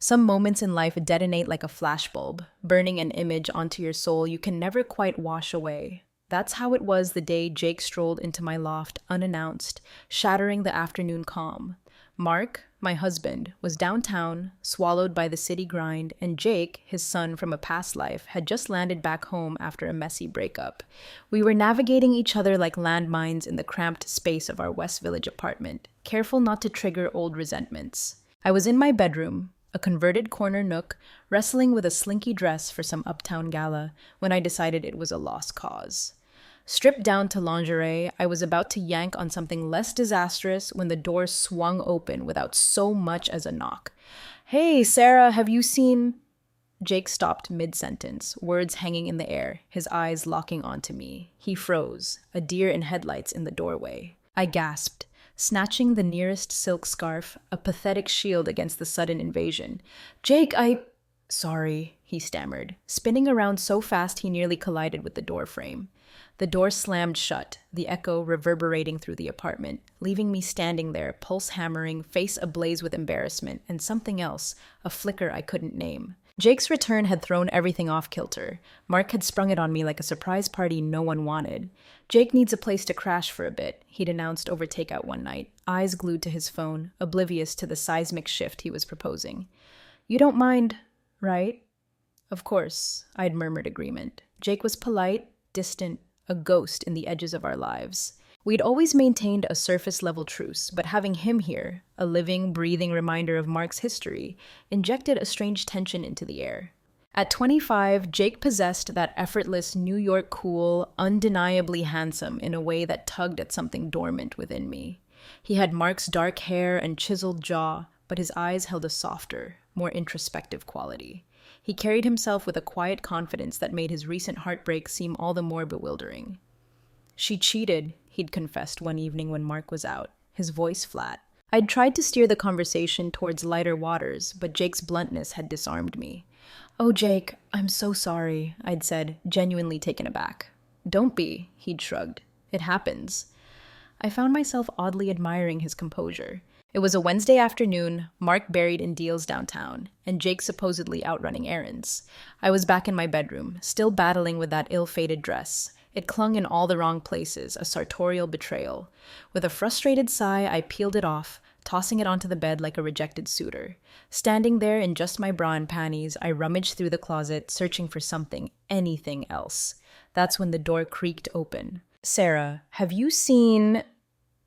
Some moments in life detonate like a flashbulb, burning an image onto your soul you can never quite wash away. That's how it was the day Jake strolled into my loft unannounced, shattering the afternoon calm. Mark, my husband, was downtown, swallowed by the city grind, and Jake, his son from a past life, had just landed back home after a messy breakup. We were navigating each other like landmines in the cramped space of our West Village apartment, careful not to trigger old resentments. I was in my bedroom, a converted corner nook, wrestling with a slinky dress for some uptown gala, when I decided it was a lost cause. Stripped down to lingerie, I was about to yank on something less disastrous when the door swung open without so much as a knock. "Hey, Sarah, have you seen—" Jake stopped mid-sentence, words hanging in the air, his eyes locking onto me. He froze, a deer in headlights in the doorway. I gasped, snatching the nearest silk scarf, a pathetic shield against the sudden invasion. "Jake, Sorry," he stammered, spinning around so fast he nearly collided with the door frame. The door slammed shut, the echo reverberating through the apartment, leaving me standing there, pulse hammering, face ablaze with embarrassment, and something else, a flicker I couldn't name. Jake's return had thrown everything off kilter. Mark had sprung it on me like a surprise party no one wanted. "Jake needs a place to crash for a bit," he'd announced over takeout one night, eyes glued to his phone, oblivious to the seismic shift he was proposing. "You don't mind, right?" Of course, I'd murmured agreement. Jake was polite, distant, a ghost in the edges of our lives. We'd always maintained a surface-level truce, but having him here, a living, breathing reminder of Mark's history, injected a strange tension into the air. At 25, Jake possessed that effortless New York cool, undeniably handsome in a way that tugged at something dormant within me. He had Mark's dark hair and chiseled jaw, but his eyes held a softer, more introspective quality. He carried himself with a quiet confidence that made his recent heartbreak seem all the more bewildering. "She cheated," he'd confessed one evening when Mark was out, his voice flat. I'd tried to steer the conversation towards lighter waters, but Jake's bluntness had disarmed me. "Oh, Jake, I'm so sorry," I'd said, genuinely taken aback. "Don't be," he'd shrugged. "It happens." I found myself oddly admiring his composure. It was a Wednesday afternoon, Mark buried in deals downtown, and Jake supposedly out running errands. I was back in my bedroom, still battling with that ill-fated dress. It clung in all the wrong places, a sartorial betrayal. With a frustrated sigh, I peeled it off, tossing it onto the bed like a rejected suitor. Standing there in just my bra and panties, I rummaged through the closet, searching for something, anything else. That's when the door creaked open. "Sarah, have you seen—"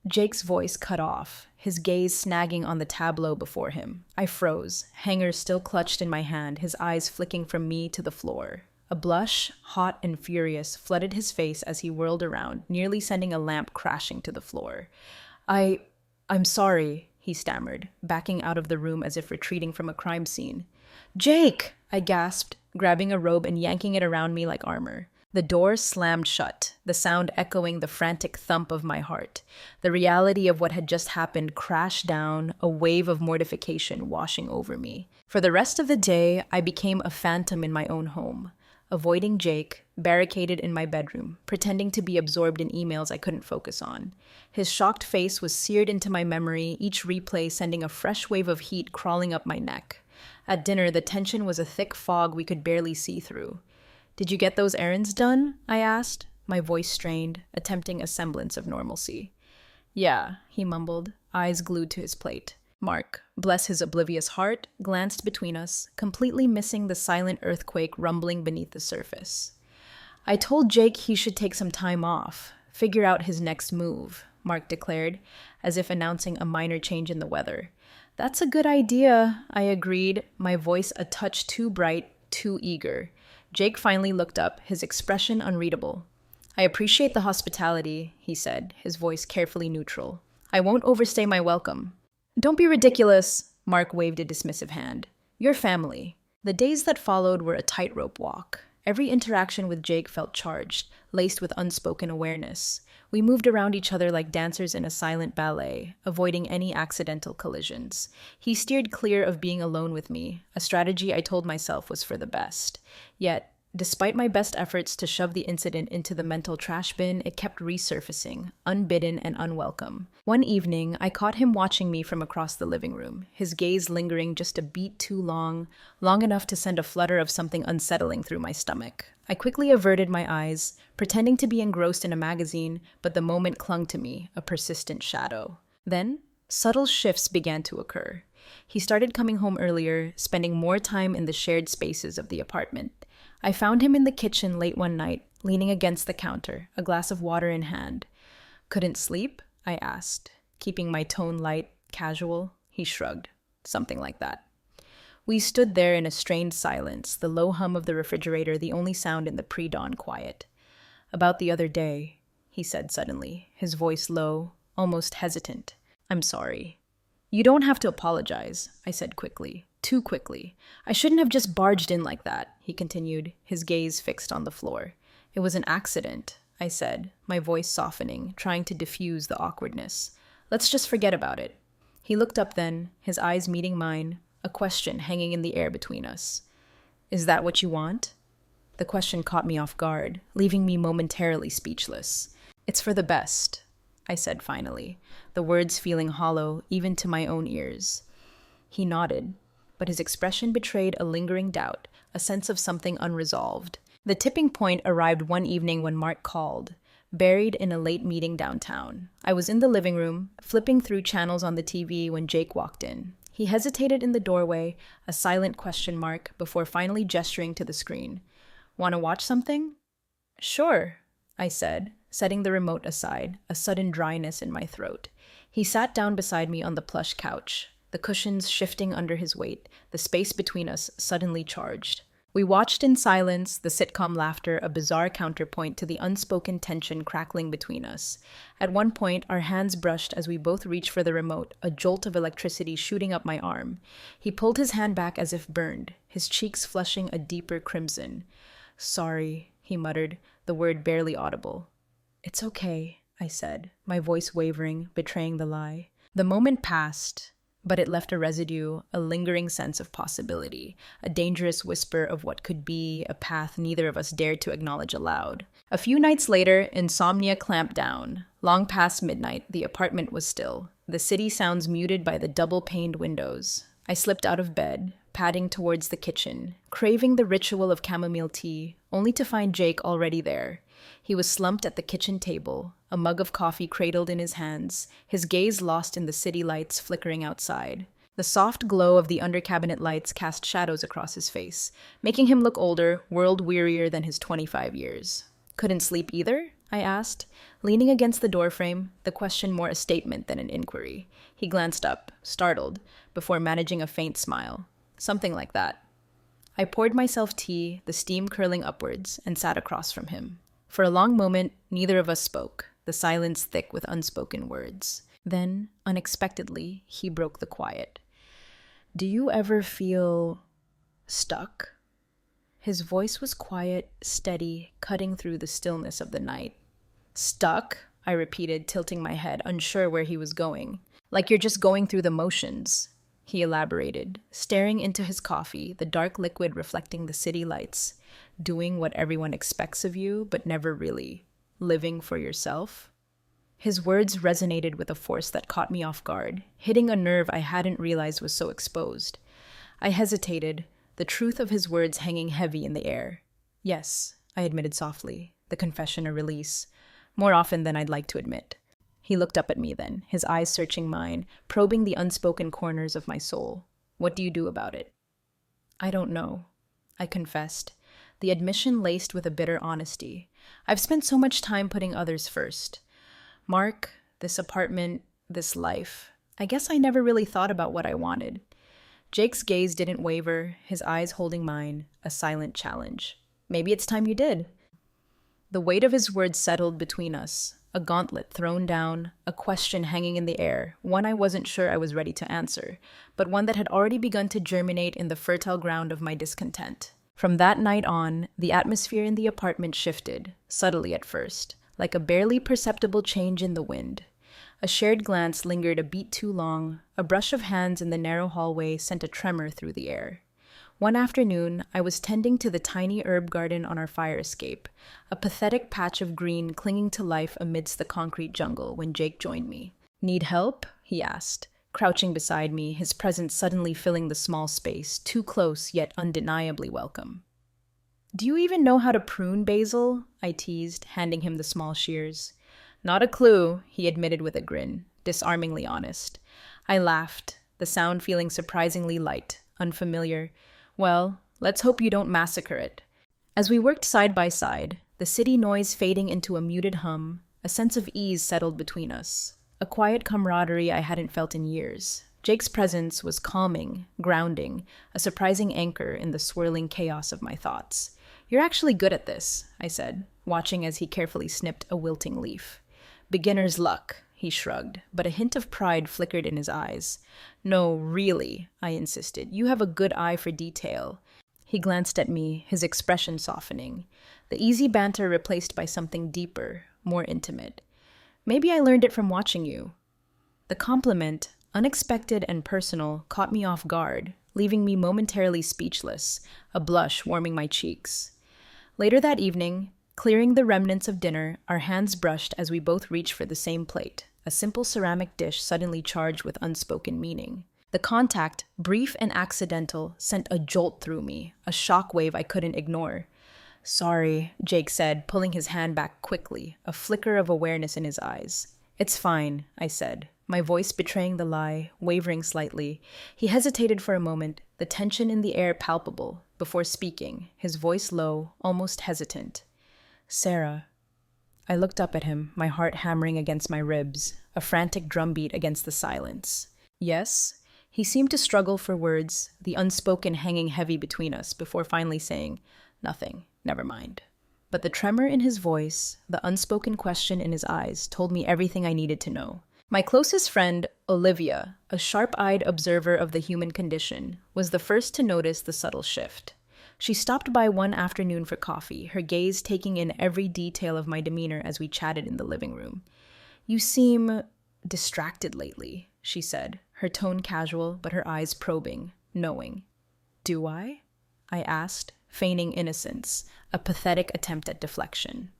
Jake's voice cut off, his gaze snagging on the tableau before him. I froze, hanger still clutched in my hand, his eyes flicking from me to the floor. A blush, hot and furious, flooded his face as he whirled around, nearly sending a lamp crashing to the floor. I'm sorry," he stammered, backing out of the room as if retreating from a crime scene. "Jake!" I gasped, grabbing a robe and yanking it around me like armor. The door slammed shut, the sound echoing the frantic thump of my heart. The reality of what had just happened crashed down, a wave of mortification washing over me. For the rest of the day, I became a phantom in my own home, avoiding Jake, barricaded in my bedroom, pretending to be absorbed in emails I couldn't focus on. His shocked face was seared into my memory, each replay sending a fresh wave of heat crawling up my neck. At dinner, the tension was a thick fog we could barely see through. "Did you get those errands done?" I asked, my voice strained, attempting a semblance of normalcy. "Yeah," he mumbled, eyes glued to his plate. Mark, bless his oblivious heart, glanced between us, completely missing the silent earthquake rumbling beneath the surface. "I told Jake he should take some time off, figure out his next move," Mark declared, as if announcing a minor change in the weather. "That's a good idea," I agreed, my voice a touch too bright, too eager. Jake finally looked up, his expression unreadable. "I appreciate the hospitality," he said, his voice carefully neutral. "I won't overstay my welcome." "Don't be ridiculous," Mark waved a dismissive hand. "You're family." The days that followed were a tightrope walk. Every interaction with Jake felt charged, laced with unspoken awareness. We moved around each other like dancers in a silent ballet, avoiding any accidental collisions. He steered clear of being alone with me, a strategy I told myself was for the best. Yet, Despite my best efforts to shove the incident into the mental trash bin, it kept resurfacing, unbidden and unwelcome. One evening, I caught him watching me from across the living room, his gaze lingering just a beat too long, long enough to send a flutter of something unsettling through my stomach. I quickly averted my eyes, pretending to be engrossed in a magazine, but the moment clung to me, a persistent shadow. Then, subtle shifts began to occur. He started coming home earlier, spending more time in the shared spaces of the apartment. I found him in the kitchen late one night, leaning against the counter, a glass of water in hand. "Couldn't sleep?" I asked, keeping my tone light, casual. He shrugged. "Something like that." We stood there in a strained silence, the low hum of the refrigerator the only sound in the pre-dawn quiet. "About the other day," he said suddenly, his voice low, almost hesitant. "I'm sorry." "You don't have to apologize," I said quickly. Too quickly. "I shouldn't have just barged in like that," he continued, his gaze fixed on the floor. "It was an accident," I said, my voice softening, trying to diffuse the awkwardness. "Let's just forget about it." He looked up then, his eyes meeting mine, a question hanging in the air between us. "Is that what you want?" The question caught me off guard, leaving me momentarily speechless. "It's for the best," I said finally, the words feeling hollow even to my own ears. He nodded, but his expression betrayed a lingering doubt, a sense of something unresolved. The tipping point arrived one evening when Mark called, buried in a late meeting downtown. I was in the living room, flipping through channels on the TV when Jake walked in. He hesitated in the doorway, a silent question mark, before finally gesturing to the screen. "Want to watch something?" "Sure," I said, setting the remote aside, a sudden dryness in my throat. He sat down beside me on the plush couch, the cushions shifting under his weight, the space between us suddenly charged. We watched in silence, the sitcom laughter a bizarre counterpoint to the unspoken tension crackling between us. At one point, our hands brushed as we both reached for the remote, a jolt of electricity shooting up my arm. He pulled his hand back as if burned, his cheeks flushing a deeper crimson. "Sorry," he muttered, the word barely audible. "It's okay," I said, my voice wavering, betraying the lie. The moment passed, but it left a residue, a lingering sense of possibility, a dangerous whisper of what could be, a path neither of us dared to acknowledge aloud. A few nights later, insomnia clamped down. Long past midnight, the apartment was still, the city sounds muted by the double-paned windows. I slipped out of bed, padding towards the kitchen, craving the ritual of chamomile tea, only to find Jake already there. He was slumped at the kitchen table, a mug of coffee cradled in his hands, his gaze lost in the city lights flickering outside. The soft glow of the under-cabinet lights cast shadows across his face, making him look older, world-wearier than his 25 years. "Couldn't sleep either?" I asked, leaning against the doorframe, the question more a statement than an inquiry. He glanced up, startled, before managing a faint smile. "Something like that." I poured myself tea, the steam curling upwards, and sat across from him. For a long moment, neither of us spoke, the silence thick with unspoken words. Then, unexpectedly, he broke the quiet. "Do you ever feel stuck?" His voice was quiet, steady, cutting through the stillness of the night. "Stuck?" I repeated, tilting my head, unsure where he was going. "Like you're just going through the motions," he elaborated, staring into his coffee, the dark liquid reflecting the city lights. "Doing what everyone expects of you, but never really living for yourself?" His words resonated with a force that caught me off guard, hitting a nerve I hadn't realized was so exposed. I hesitated, the truth of his words hanging heavy in the air. "Yes," I admitted softly, the confession a release, more often than I'd like to admit. He looked up at me then, his eyes searching mine, probing the unspoken corners of my soul. "What do you do about it?" "I don't know," I confessed, the admission laced with a bitter honesty. "I've spent so much time putting others first. Mark, this apartment, this life. I guess I never really thought about what I wanted." Jake's gaze didn't waver, his eyes holding mine, a silent challenge. "Maybe it's time you did." The weight of his words settled between us, a gauntlet thrown down, a question hanging in the air, one I wasn't sure I was ready to answer, but one that had already begun to germinate in the fertile ground of my discontent. From that night on, the atmosphere in the apartment shifted, subtly at first, like a barely perceptible change in the wind. A shared glance lingered a beat too long, a brush of hands in the narrow hallway sent a tremor through the air. One afternoon, I was tending to the tiny herb garden on our fire escape, a pathetic patch of green clinging to life amidst the concrete jungle, when Jake joined me. "Need help?" he asked, crouching beside me, his presence suddenly filling the small space, too close yet undeniably welcome. "Do you even know how to prune basil?" I teased, handing him the small shears. "Not a clue," he admitted with a grin, disarmingly honest. I laughed, the sound feeling surprisingly light, unfamiliar. "Well, let's hope you don't massacre it." As we worked side by side, the city noise fading into a muted hum, a sense of ease settled between us. A quiet camaraderie I hadn't felt in years. Jake's presence was calming, grounding, a surprising anchor in the swirling chaos of my thoughts. "You're actually good at this," I said, watching as he carefully snipped a wilting leaf. "Beginner's luck," he shrugged, but a hint of pride flickered in his eyes. "No, really," I insisted. "You have a good eye for detail." He glanced at me, his expression softening. The easy banter replaced by something deeper, more intimate. "Maybe I learned it from watching you." The compliment, unexpected and personal, caught me off guard, leaving me momentarily speechless, a blush warming my cheeks. Later that evening, clearing the remnants of dinner, our hands brushed as we both reached for the same plate, a simple ceramic dish suddenly charged with unspoken meaning. The contact, brief and accidental, sent a jolt through me, a shockwave I couldn't ignore. "Sorry," Jake said, pulling his hand back quickly, a flicker of awareness in his eyes. "It's fine," I said, my voice betraying the lie, wavering slightly. He hesitated for a moment, the tension in the air palpable, before speaking, his voice low, almost hesitant. "Sarah." I looked up at him, my heart hammering against my ribs, a frantic drumbeat against the silence. "Yes?" He seemed to struggle for words, the unspoken hanging heavy between us, before finally saying, "Nothing. Never mind." But the tremor in his voice, the unspoken question in his eyes, told me everything I needed to know. My closest friend, Olivia, a sharp-eyed observer of the human condition, was the first to notice the subtle shift. She stopped by one afternoon for coffee, her gaze taking in every detail of my demeanor as we chatted in the living room. "You seem distracted lately," she said, her tone casual but her eyes probing, knowing. "Do I?" I asked, feigning innocence, a pathetic attempt at deflection.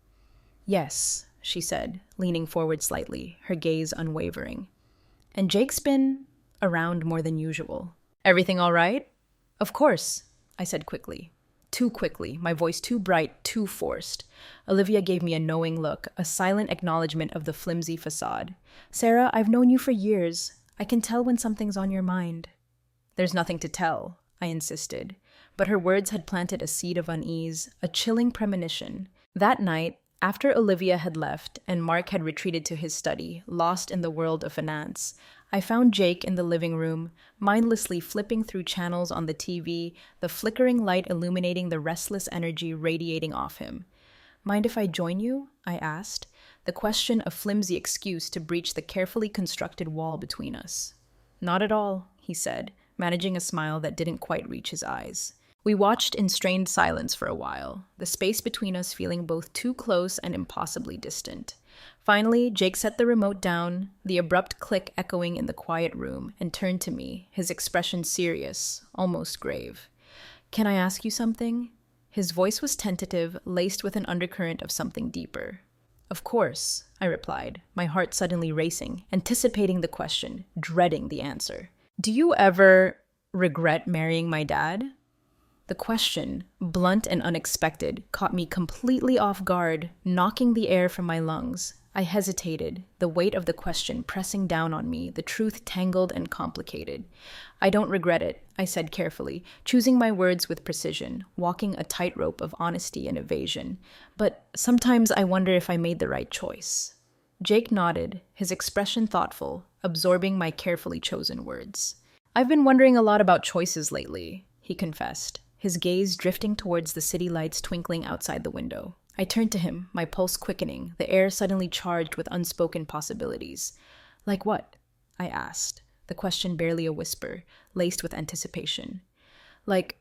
"Yes," she said, leaning forward slightly, her gaze unwavering. "And Jake's been around more than usual. Everything all right?" "Of course," I said quickly. Too quickly, my voice too bright, too forced. Olivia gave me a knowing look, a silent acknowledgement of the flimsy facade. "Sarah, I've known you for years. I can tell when something's on your mind." "There's nothing to tell," I insisted. But her words had planted a seed of unease, a chilling premonition. That night, after Olivia had left and Mark had retreated to his study, lost in the world of finance, I found Jake in the living room, mindlessly flipping through channels on the TV, the flickering light illuminating the restless energy radiating off him. "Mind if I join you?" I asked, the question a flimsy excuse to breach the carefully constructed wall between us. "Not at all," he said, managing a smile that didn't quite reach his eyes. We watched in strained silence for a while, the space between us feeling both too close and impossibly distant. Finally, Jake set the remote down, the abrupt click echoing in the quiet room, and turned to me, his expression serious, almost grave. "Can I ask you something?" His voice was tentative, laced with an undercurrent of something deeper. "Of course," I replied, my heart suddenly racing, anticipating the question, dreading the answer. "Do you ever regret marrying my dad?" The question, blunt and unexpected, caught me completely off guard, knocking the air from my lungs. I hesitated, the weight of the question pressing down on me, the truth tangled and complicated. "I don't regret it," I said carefully, choosing my words with precision, walking a tightrope of honesty and evasion. "But sometimes I wonder if I made the right choice." Jake nodded, his expression thoughtful, absorbing my carefully chosen words. "I've been wondering a lot about choices lately," he confessed, his gaze drifting towards the city lights twinkling outside the window. I turned to him, my pulse quickening, the air suddenly charged with unspoken possibilities. "Like what?" I asked, the question barely a whisper, laced with anticipation. "Like,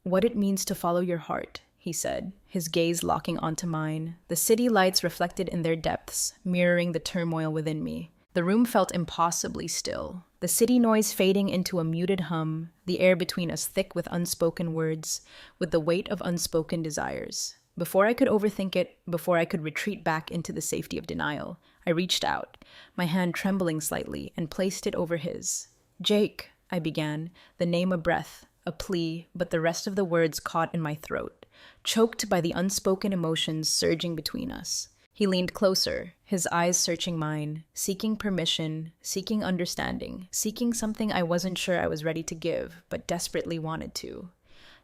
what it means to follow your heart," he said, his gaze locking onto mine, the city lights reflected in their depths, mirroring the turmoil within me. The room felt impossibly still, the city noise fading into a muted hum, the air between us thick with unspoken words, with the weight of unspoken desires. Before I could overthink it, before I could retreat back into the safety of denial, I reached out, my hand trembling slightly, and placed it over his. "Jake," I began, the name a breath, a plea, but the rest of the words caught in my throat, choked by the unspoken emotions surging between us. He leaned closer, his eyes searching mine, seeking permission, seeking understanding, seeking something I wasn't sure I was ready to give, but desperately wanted to.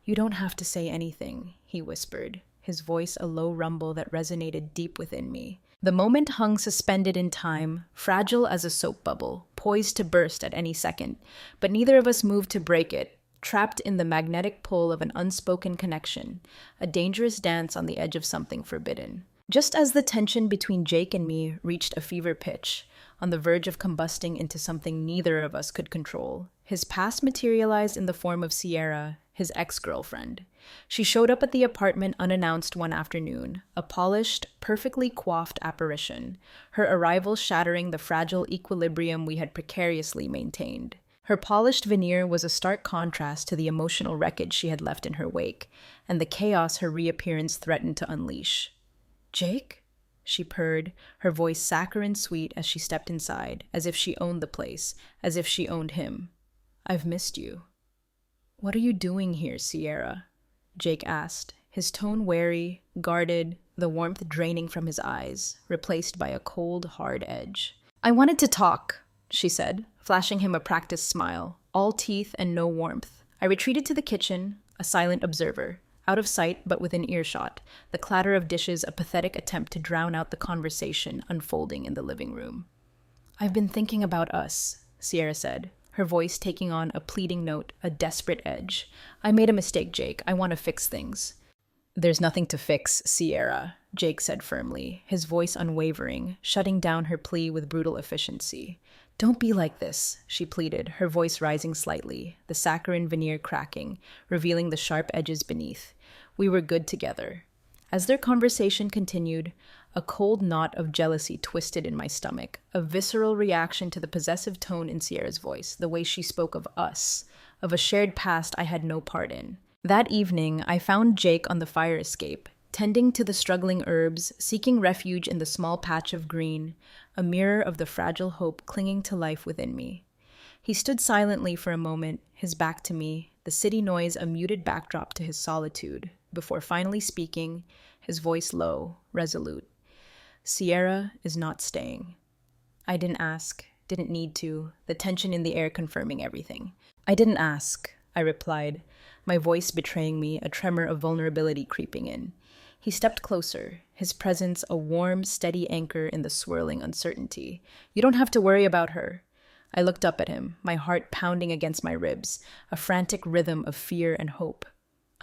"You don't have to say anything," he whispered, his voice a low rumble that resonated deep within me. The moment hung suspended in time, fragile as a soap bubble, poised to burst at any second, but neither of us moved to break it, trapped in the magnetic pull of an unspoken connection, a dangerous dance on the edge of something forbidden. Just as the tension between Jake and me reached a fever pitch, on the verge of combusting into something neither of us could control, his past materialized in the form of Sierra, his ex-girlfriend. She showed up at the apartment unannounced one afternoon, a polished, perfectly coiffed apparition, her arrival shattering the fragile equilibrium we had precariously maintained. Her polished veneer was a stark contrast to the emotional wreckage she had left in her wake, and the chaos her reappearance threatened to unleash. "Jake?" she purred, her voice saccharine sweet as she stepped inside, as if she owned the place, as if she owned him. "I've missed you." "What are you doing here, Sierra?" Jake asked, his tone wary, guarded, the warmth draining from his eyes, replaced by a cold, hard edge. "I wanted to talk," she said, flashing him a practiced smile, all teeth and no warmth. I retreated to the kitchen, a silent observer. Out of sight, but within earshot, the clatter of dishes a pathetic attempt to drown out the conversation unfolding in the living room. "I've been thinking about us," Sierra said, her voice taking on a pleading note, a desperate edge. "I made a mistake, Jake. I want to fix things." "There's nothing to fix, Sierra," Jake said firmly, his voice unwavering, shutting down her plea with brutal efficiency. "Don't be like this," she pleaded, her voice rising slightly, the saccharine veneer cracking, revealing the sharp edges beneath. "We were good together." As their conversation continued, a cold knot of jealousy twisted in my stomach, a visceral reaction to the possessive tone in Sierra's voice, the way she spoke of us, of a shared past I had no part in. That evening, I found Jake on the fire escape, tending to the struggling herbs, seeking refuge in the small patch of green, a mirror of the fragile hope clinging to life within me. He stood silently for a moment, his back to me, the city noise a muted backdrop to his solitude, before finally speaking, his voice low, resolute. "Sierra is not staying." I didn't ask, didn't need to, the tension in the air confirming everything. "I didn't ask," I replied, my voice betraying me, a tremor of vulnerability creeping in. He stepped closer, his presence a warm, steady anchor in the swirling uncertainty. "You don't have to worry about her." I looked up at him, my heart pounding against my ribs, a frantic rhythm of fear and hope.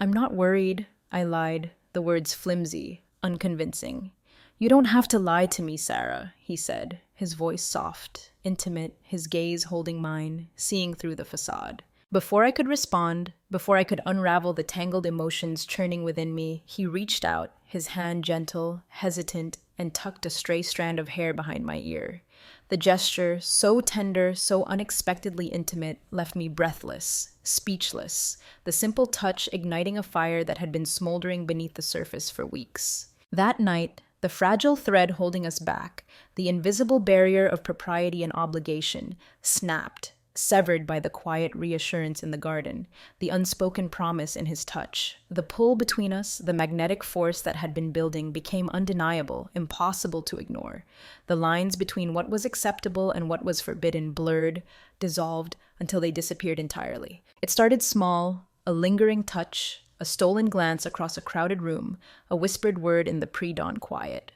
"I'm not worried," I lied, the words flimsy, unconvincing. "You don't have to lie to me, Sarah," he said, his voice soft, intimate, his gaze holding mine, seeing through the facade. Before I could respond, before I could unravel the tangled emotions churning within me, he reached out, his hand gentle, hesitant, and tucked a stray strand of hair behind my ear. The gesture, so tender, so unexpectedly intimate, left me breathless, speechless, the simple touch igniting a fire that had been smoldering beneath the surface for weeks. That night, the fragile thread holding us back, the invisible barrier of propriety and obligation, snapped, severed by the quiet reassurance in the garden, the unspoken promise in his touch. The pull between us, the magnetic force that had been building, became undeniable, impossible to ignore. The lines between what was acceptable and what was forbidden blurred, dissolved, until they disappeared entirely. It started small, a lingering touch, a stolen glance across a crowded room, a whispered word in the pre-dawn quiet.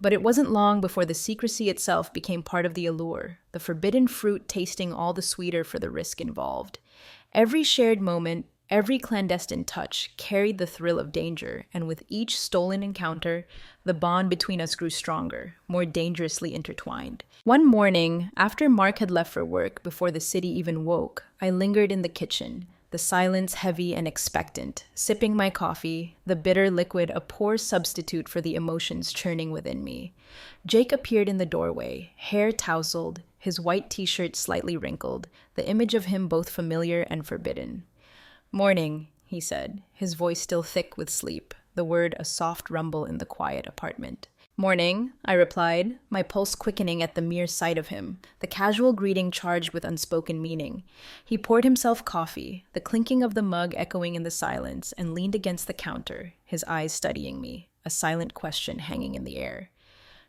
But it wasn't long before the secrecy itself became part of the allure, the forbidden fruit tasting all the sweeter for the risk involved. Every shared moment, every clandestine touch carried the thrill of danger, and with each stolen encounter, the bond between us grew stronger, more dangerously intertwined. One morning, after Mark had left for work before the city even woke, I lingered in the kitchen, the silence heavy and expectant, sipping my coffee, the bitter liquid a poor substitute for the emotions churning within me. Jake appeared in the doorway, hair tousled, his white t-shirt slightly wrinkled, the image of him both familiar and forbidden. "Morning," he said, his voice still thick with sleep, the word a soft rumble in the quiet apartment. "Morning," I replied, my pulse quickening at the mere sight of him, the casual greeting charged with unspoken meaning. He poured himself coffee, the clinking of the mug echoing in the silence, and leaned against the counter, his eyes studying me, a silent question hanging in the air.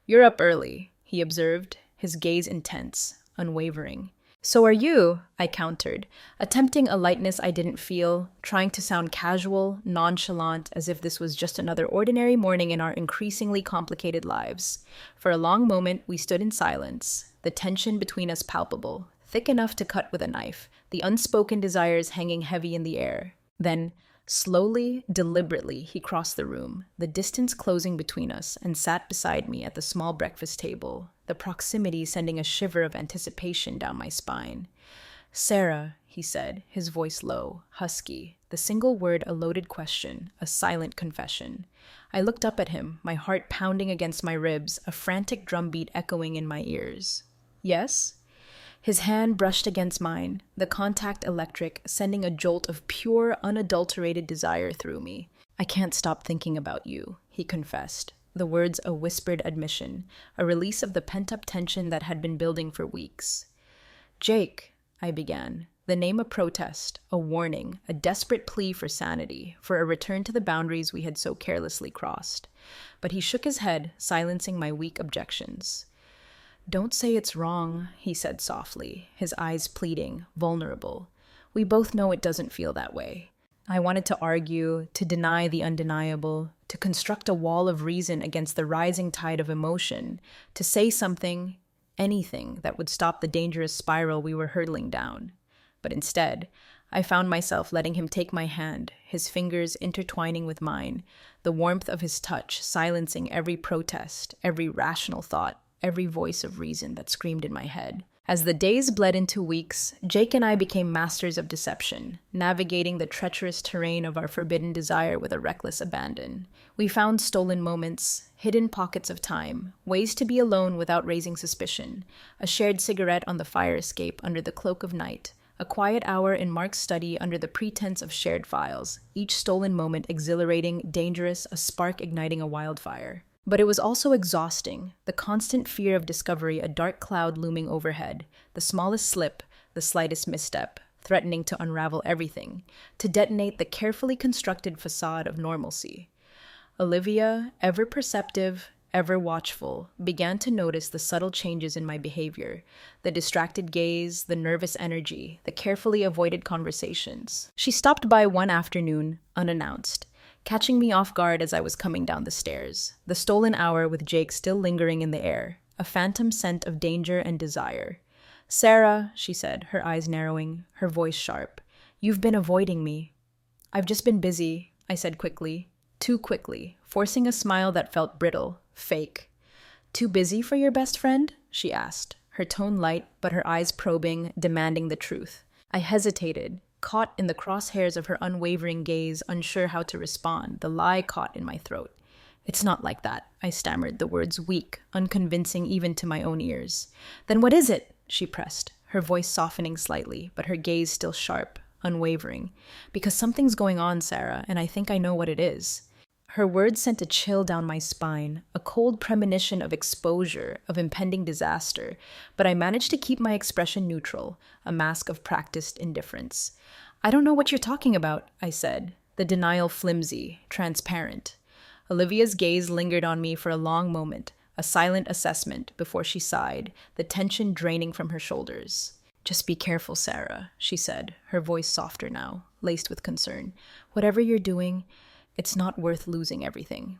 "You're up early," he observed, his gaze intense, unwavering. "So are you," I countered, attempting a lightness I didn't feel, trying to sound casual, nonchalant, as if this was just another ordinary morning in our increasingly complicated lives. For a long moment, we stood in silence, the tension between us palpable, thick enough to cut with a knife, the unspoken desires hanging heavy in the air. Then, slowly, deliberately, he crossed the room, the distance closing between us, and sat beside me at the small breakfast table, the proximity sending a shiver of anticipation down my spine. "Sarah," he said, his voice low, husky, the single word a loaded question, a silent confession. I looked up at him, my heart pounding against my ribs, a frantic drumbeat echoing in my ears. "Yes?" His hand brushed against mine, the contact electric, sending a jolt of pure, unadulterated desire through me. "I can't stop thinking about you," he confessed, the words a whispered admission, a release of the pent-up tension that had been building for weeks. "Jake," I began, the name a protest, a warning, a desperate plea for sanity, for a return to the boundaries we had so carelessly crossed. But he shook his head, silencing my weak objections. "Don't say it's wrong," he said softly, his eyes pleading, vulnerable. "We both know it doesn't feel that way." I wanted to argue, to deny the undeniable, to construct a wall of reason against the rising tide of emotion, to say something, anything that would stop the dangerous spiral we were hurtling down. But instead, I found myself letting him take my hand, his fingers intertwining with mine, the warmth of his touch silencing every protest, every rational thought, every voice of reason that screamed in my head. As the days bled into weeks, Jake and I became masters of deception, navigating the treacherous terrain of our forbidden desire with a reckless abandon. We found stolen moments, hidden pockets of time, ways to be alone without raising suspicion, a shared cigarette on the fire escape under the cloak of night, a quiet hour in Mark's study under the pretense of shared files, each stolen moment exhilarating, dangerous, a spark igniting a wildfire. But it was also exhausting, the constant fear of discovery, a dark cloud looming overhead, the smallest slip, the slightest misstep, threatening to unravel everything, to detonate the carefully constructed facade of normalcy. Olivia, ever perceptive, ever watchful, began to notice the subtle changes in my behavior, the distracted gaze, the nervous energy, the carefully avoided conversations. She stopped by one afternoon, unannounced, catching me off guard as I was coming down the stairs, the stolen hour with Jake still lingering in the air, a phantom scent of danger and desire. "Sarah," she said, her eyes narrowing, her voice sharp, "you've been avoiding me." "I've just been busy," I said quickly, too quickly, forcing a smile that felt brittle, fake. "Too busy for your best friend?" she asked, her tone light, but her eyes probing, demanding the truth. I hesitated, caught in the crosshairs of her unwavering gaze, unsure how to respond, the lie caught in my throat. "It's not like that," I stammered, the words weak, unconvincing even to my own ears. "Then what is it?" she pressed, her voice softening slightly, but her gaze still sharp, unwavering. "Because something's going on, Sarah, and I think I know what it is." Her words sent a chill down my spine, a cold premonition of exposure, of impending disaster, but I managed to keep my expression neutral, a mask of practiced indifference. "I don't know what you're talking about," I said, the denial flimsy, transparent. Olivia's gaze lingered on me for a long moment, a silent assessment before she sighed, the tension draining from her shoulders. "Just be careful, Sarah," she said, her voice softer now, laced with concern. "Whatever you're doing, it's not worth losing everything."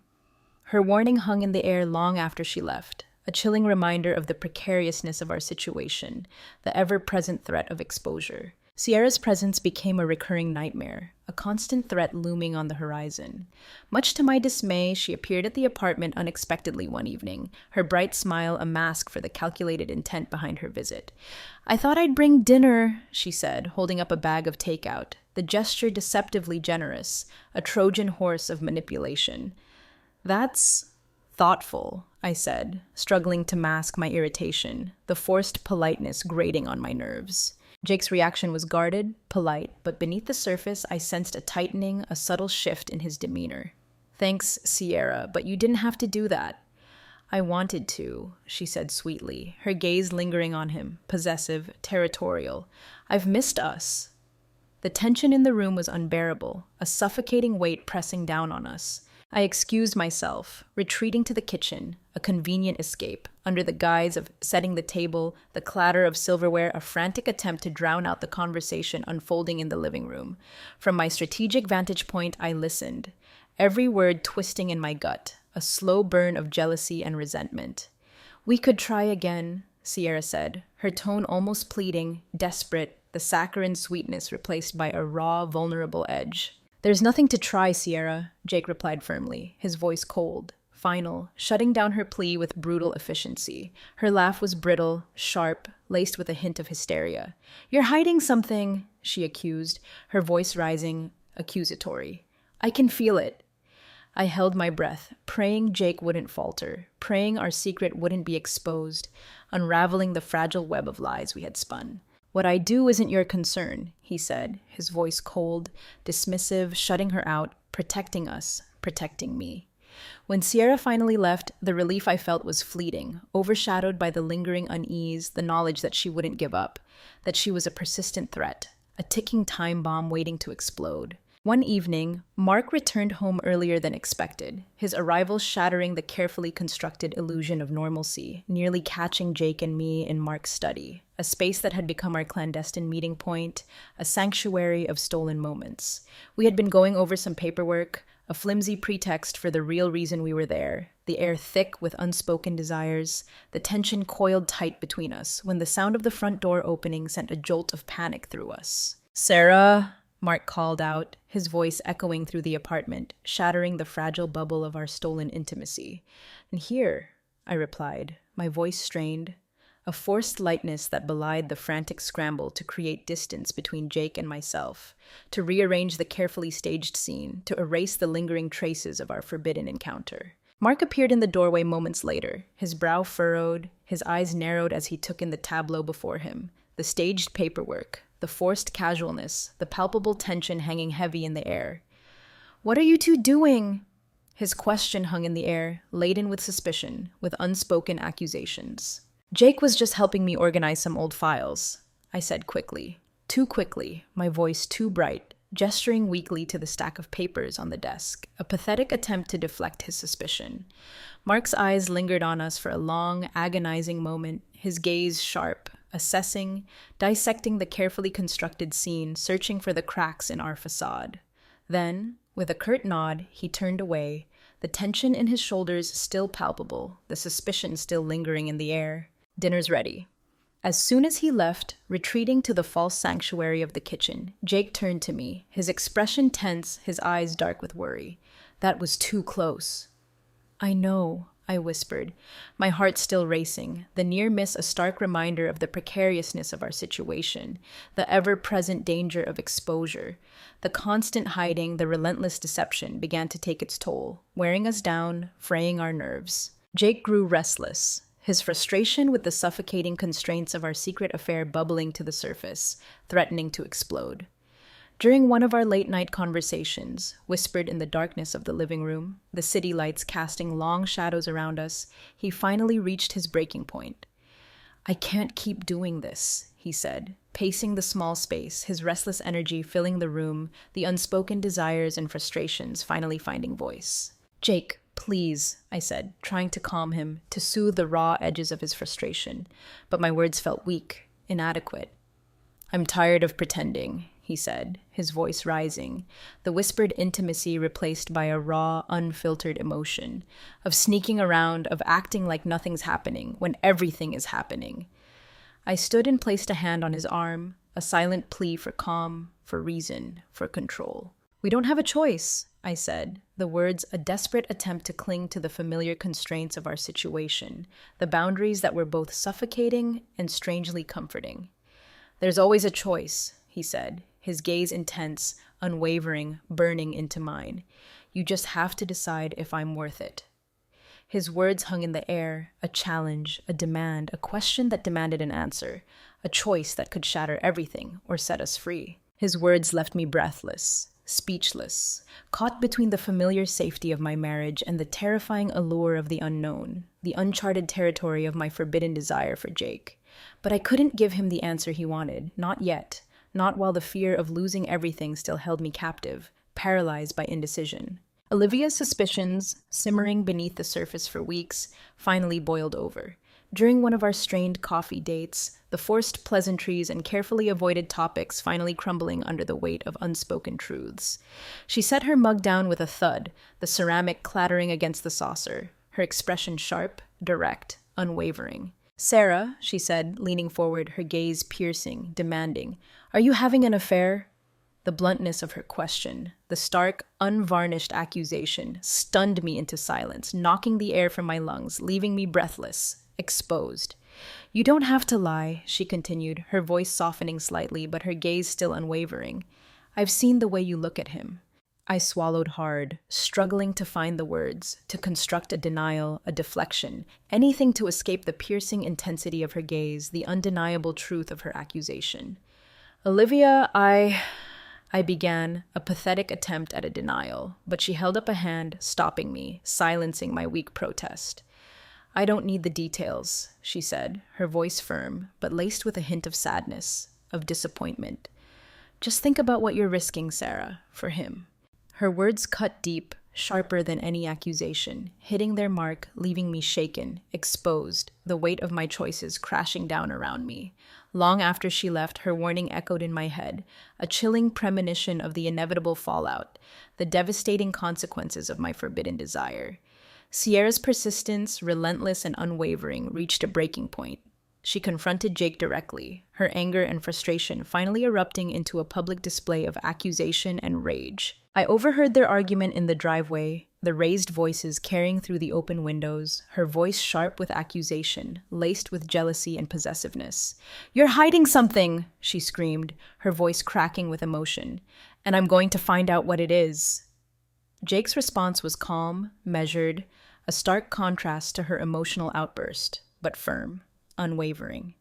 Her warning hung in the air long after she left, a chilling reminder of the precariousness of our situation, the ever-present threat of exposure. Sierra's presence became a recurring nightmare, a constant threat looming on the horizon. Much to my dismay, she appeared at the apartment unexpectedly one evening, her bright smile a mask for the calculated intent behind her visit. "I thought I'd bring dinner," she said, holding up a bag of takeout, the gesture deceptively generous, a Trojan horse of manipulation. "That's Thoughtful, I said, struggling to mask my irritation, the forced politeness grating on my nerves. Jake's reaction was guarded, polite, but beneath the surface, I sensed a tightening, a subtle shift in his demeanor. Thanks, Sierra, but you didn't have to do that. I wanted to, she said sweetly, her gaze lingering on him, possessive, territorial. I've missed us. The tension in the room was unbearable, a suffocating weight pressing down on us. I excused myself, retreating to the kitchen, a convenient escape, under the guise of setting the table, the clatter of silverware, a frantic attempt to drown out the conversation unfolding in the living room. From my strategic vantage point, I listened, every word twisting in my gut, a slow burn of jealousy and resentment. We could try again, Sierra said, her tone almost pleading, desperate, the saccharine sweetness replaced by a raw, vulnerable edge. There's nothing to try, Sierra, Jake replied firmly, his voice cold, final, shutting down her plea with brutal efficiency. Her laugh was brittle, sharp, laced with a hint of hysteria. You're hiding something, she accused, her voice rising, accusatory. I can feel it. I held my breath, praying Jake wouldn't falter, praying our secret wouldn't be exposed, unraveling the fragile web of lies we had spun. What I do isn't your concern, he said, his voice cold, dismissive, shutting her out, protecting us, protecting me. When Sierra finally left, the relief I felt was fleeting, overshadowed by the lingering unease, the knowledge that she wouldn't give up, that she was a persistent threat, a ticking time bomb waiting to explode. One evening, Mark returned home earlier than expected, his arrival shattering the carefully constructed illusion of normalcy, nearly catching Jake and me in Mark's study, a space that had become our clandestine meeting point, a sanctuary of stolen moments. We had been going over some paperwork, a flimsy pretext for the real reason we were there, the air thick with unspoken desires, the tension coiled tight between us, when the sound of the front door opening sent a jolt of panic through us. Sarah, Mark called out, his voice echoing through the apartment, shattering the fragile bubble of our stolen intimacy. And here, I replied, my voice strained, a forced lightness that belied the frantic scramble to create distance between Jake and myself, to rearrange the carefully staged scene, to erase the lingering traces of our forbidden encounter. Mark appeared in the doorway moments later, his brow furrowed, his eyes narrowed as he took in the tableau before him, the staged paperwork, the forced casualness, the palpable tension hanging heavy in the air. What are you two doing? His question hung in the air, laden with suspicion, with unspoken accusations. Jake was just helping me organize some old files, I said quickly. Too quickly, my voice too bright, gesturing weakly to the stack of papers on the desk, a pathetic attempt to deflect his suspicion. Mark's eyes lingered on us for a long, agonizing moment, his gaze sharp, assessing, dissecting the carefully constructed scene, searching for the cracks in our facade. Then, with a curt nod, he turned away, the tension in his shoulders still palpable, the suspicion still lingering in the air. Dinner's ready. As soon as he left, retreating to the false sanctuary of the kitchen, Jake turned to me, his expression tense, his eyes dark with worry. That was too close. I know, I whispered, my heart still racing, the near miss a stark reminder of the precariousness of our situation, the ever-present danger of exposure. The constant hiding, the relentless deception began to take its toll, wearing us down, fraying our nerves. Jake grew restless, his frustration with the suffocating constraints of our secret affair bubbling to the surface, threatening to explode. During one of our late-night conversations, whispered in the darkness of the living room, the city lights casting long shadows around us, he finally reached his breaking point. I can't keep doing this, he said, pacing the small space, his restless energy filling the room, the unspoken desires and frustrations finally finding voice. Jake, please, I said, trying to calm him, to soothe the raw edges of his frustration, but my words felt weak, inadequate. I'm tired of pretending, he said, his voice rising, the whispered intimacy replaced by a raw, unfiltered emotion, of sneaking around, of acting like nothing's happening when everything is happening. I stood and placed a hand on his arm, a silent plea for calm, for reason, for control. We don't have a choice, I said, the words a desperate attempt to cling to the familiar constraints of our situation, the boundaries that were both suffocating and strangely comforting. There's always a choice, he said, his gaze intense, unwavering, burning into mine. You just have to decide if I'm worth it. His words hung in the air, a challenge, a demand, a question that demanded an answer, a choice that could shatter everything or set us free. His words left me breathless, speechless, caught between the familiar safety of my marriage and the terrifying allure of the unknown, the uncharted territory of my forbidden desire for Jake. But I couldn't give him the answer he wanted, not yet, not while the fear of losing everything still held me captive, paralyzed by indecision. Olivia's suspicions, simmering beneath the surface for weeks, finally boiled over. During one of our strained coffee dates, the forced pleasantries and carefully avoided topics finally crumbling under the weight of unspoken truths. She set her mug down with a thud, the ceramic clattering against the saucer, her expression sharp, direct, unwavering. "Sarah," she said, leaning forward, her gaze piercing, demanding, "are you having an affair?" The bluntness of her question, the stark, unvarnished accusation, stunned me into silence, knocking the air from my lungs, leaving me breathless, exposed. "You don't have to lie," she continued, her voice softening slightly, but her gaze still unwavering. "I've seen the way you look at him." I swallowed hard, struggling to find the words, to construct a denial, a deflection, anything to escape the piercing intensity of her gaze, the undeniable truth of her accusation. "Olivia, I began, a pathetic attempt at a denial, but she held up a hand, stopping me, silencing my weak protest. "I don't need the details," she said, her voice firm, but laced with a hint of sadness, of disappointment. "Just think about what you're risking, Sarah, for him." Her words cut deep, sharper than any accusation, hitting their mark, leaving me shaken, exposed, the weight of my choices crashing down around me. Long after she left, her warning echoed in my head, a chilling premonition of the inevitable fallout, the devastating consequences of my forbidden desire. Sierra's persistence, relentless and unwavering, reached a breaking point. She confronted Jake directly, her anger and frustration finally erupting into a public display of accusation and rage. I overheard their argument in the driveway, the raised voices carrying through the open windows, her voice sharp with accusation, laced with jealousy and possessiveness. "You're hiding something!" she screamed, her voice cracking with emotion. "And I'm going to find out what it is." Jake's response was calm, measured, a stark contrast to her emotional outburst, but firm, unwavering.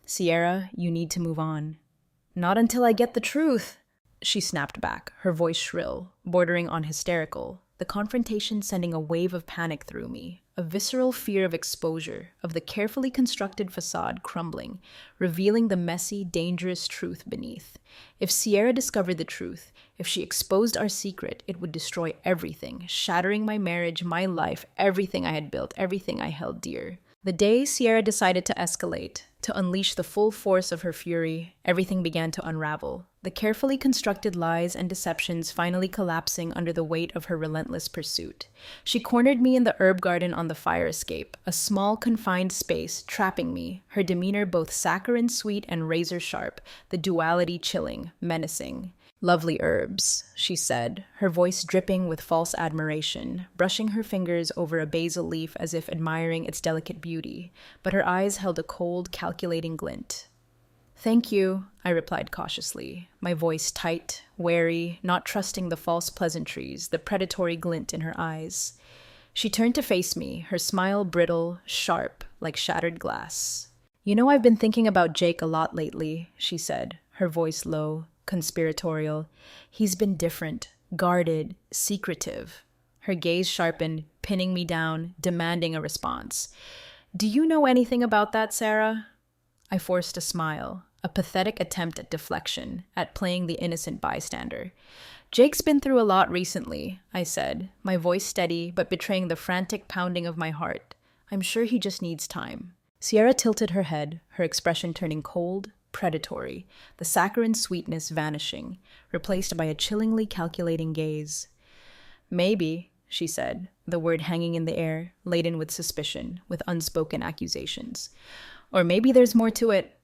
"Sierra, you need to move on." "Not until I get the truth," she snapped back, her voice shrill, bordering on hysterical, the confrontation sending a wave of panic through me, a visceral fear of exposure, of the carefully constructed facade crumbling, revealing the messy, dangerous truth beneath. If Sierra discovered the truth, if she exposed our secret, it would destroy everything, shattering my marriage, my life, everything I had built, everything I held dear. The day Sierra decided to escalate, to unleash the full force of her fury, everything began to unravel, the carefully constructed lies and deceptions finally collapsing under the weight of her relentless pursuit. She cornered me in the herb garden on the fire escape, a small confined space, trapping me, her demeanor both saccharine sweet and razor sharp, the duality chilling, menacing. "Lovely herbs," she said, her voice dripping with false admiration, brushing her fingers over a basil leaf as if admiring its delicate beauty, but her eyes held a cold, calculating glint. "Thank you," I replied cautiously, my voice tight, wary, not trusting the false pleasantries, the predatory glint in her eyes. She turned to face me, her smile brittle, sharp, like shattered glass. "You know, I've been thinking about Jake a lot lately," she said, her voice low, conspiratorial. "He's been different, guarded, secretive." Her gaze sharpened, pinning me down, demanding a response. "Do you know anything about that, Sarah?" I forced a smile, a pathetic attempt at deflection, at playing the innocent bystander. "Jake's been through a lot recently," I said, my voice steady but betraying the frantic pounding of my heart. "I'm sure he just needs time." Sierra tilted her head, her expression turning cold, predatory, the saccharine sweetness vanishing, replaced by a chillingly calculating gaze. "Maybe," she said, the word hanging in the air, laden with suspicion, with unspoken accusations. "Or maybe there's more to it."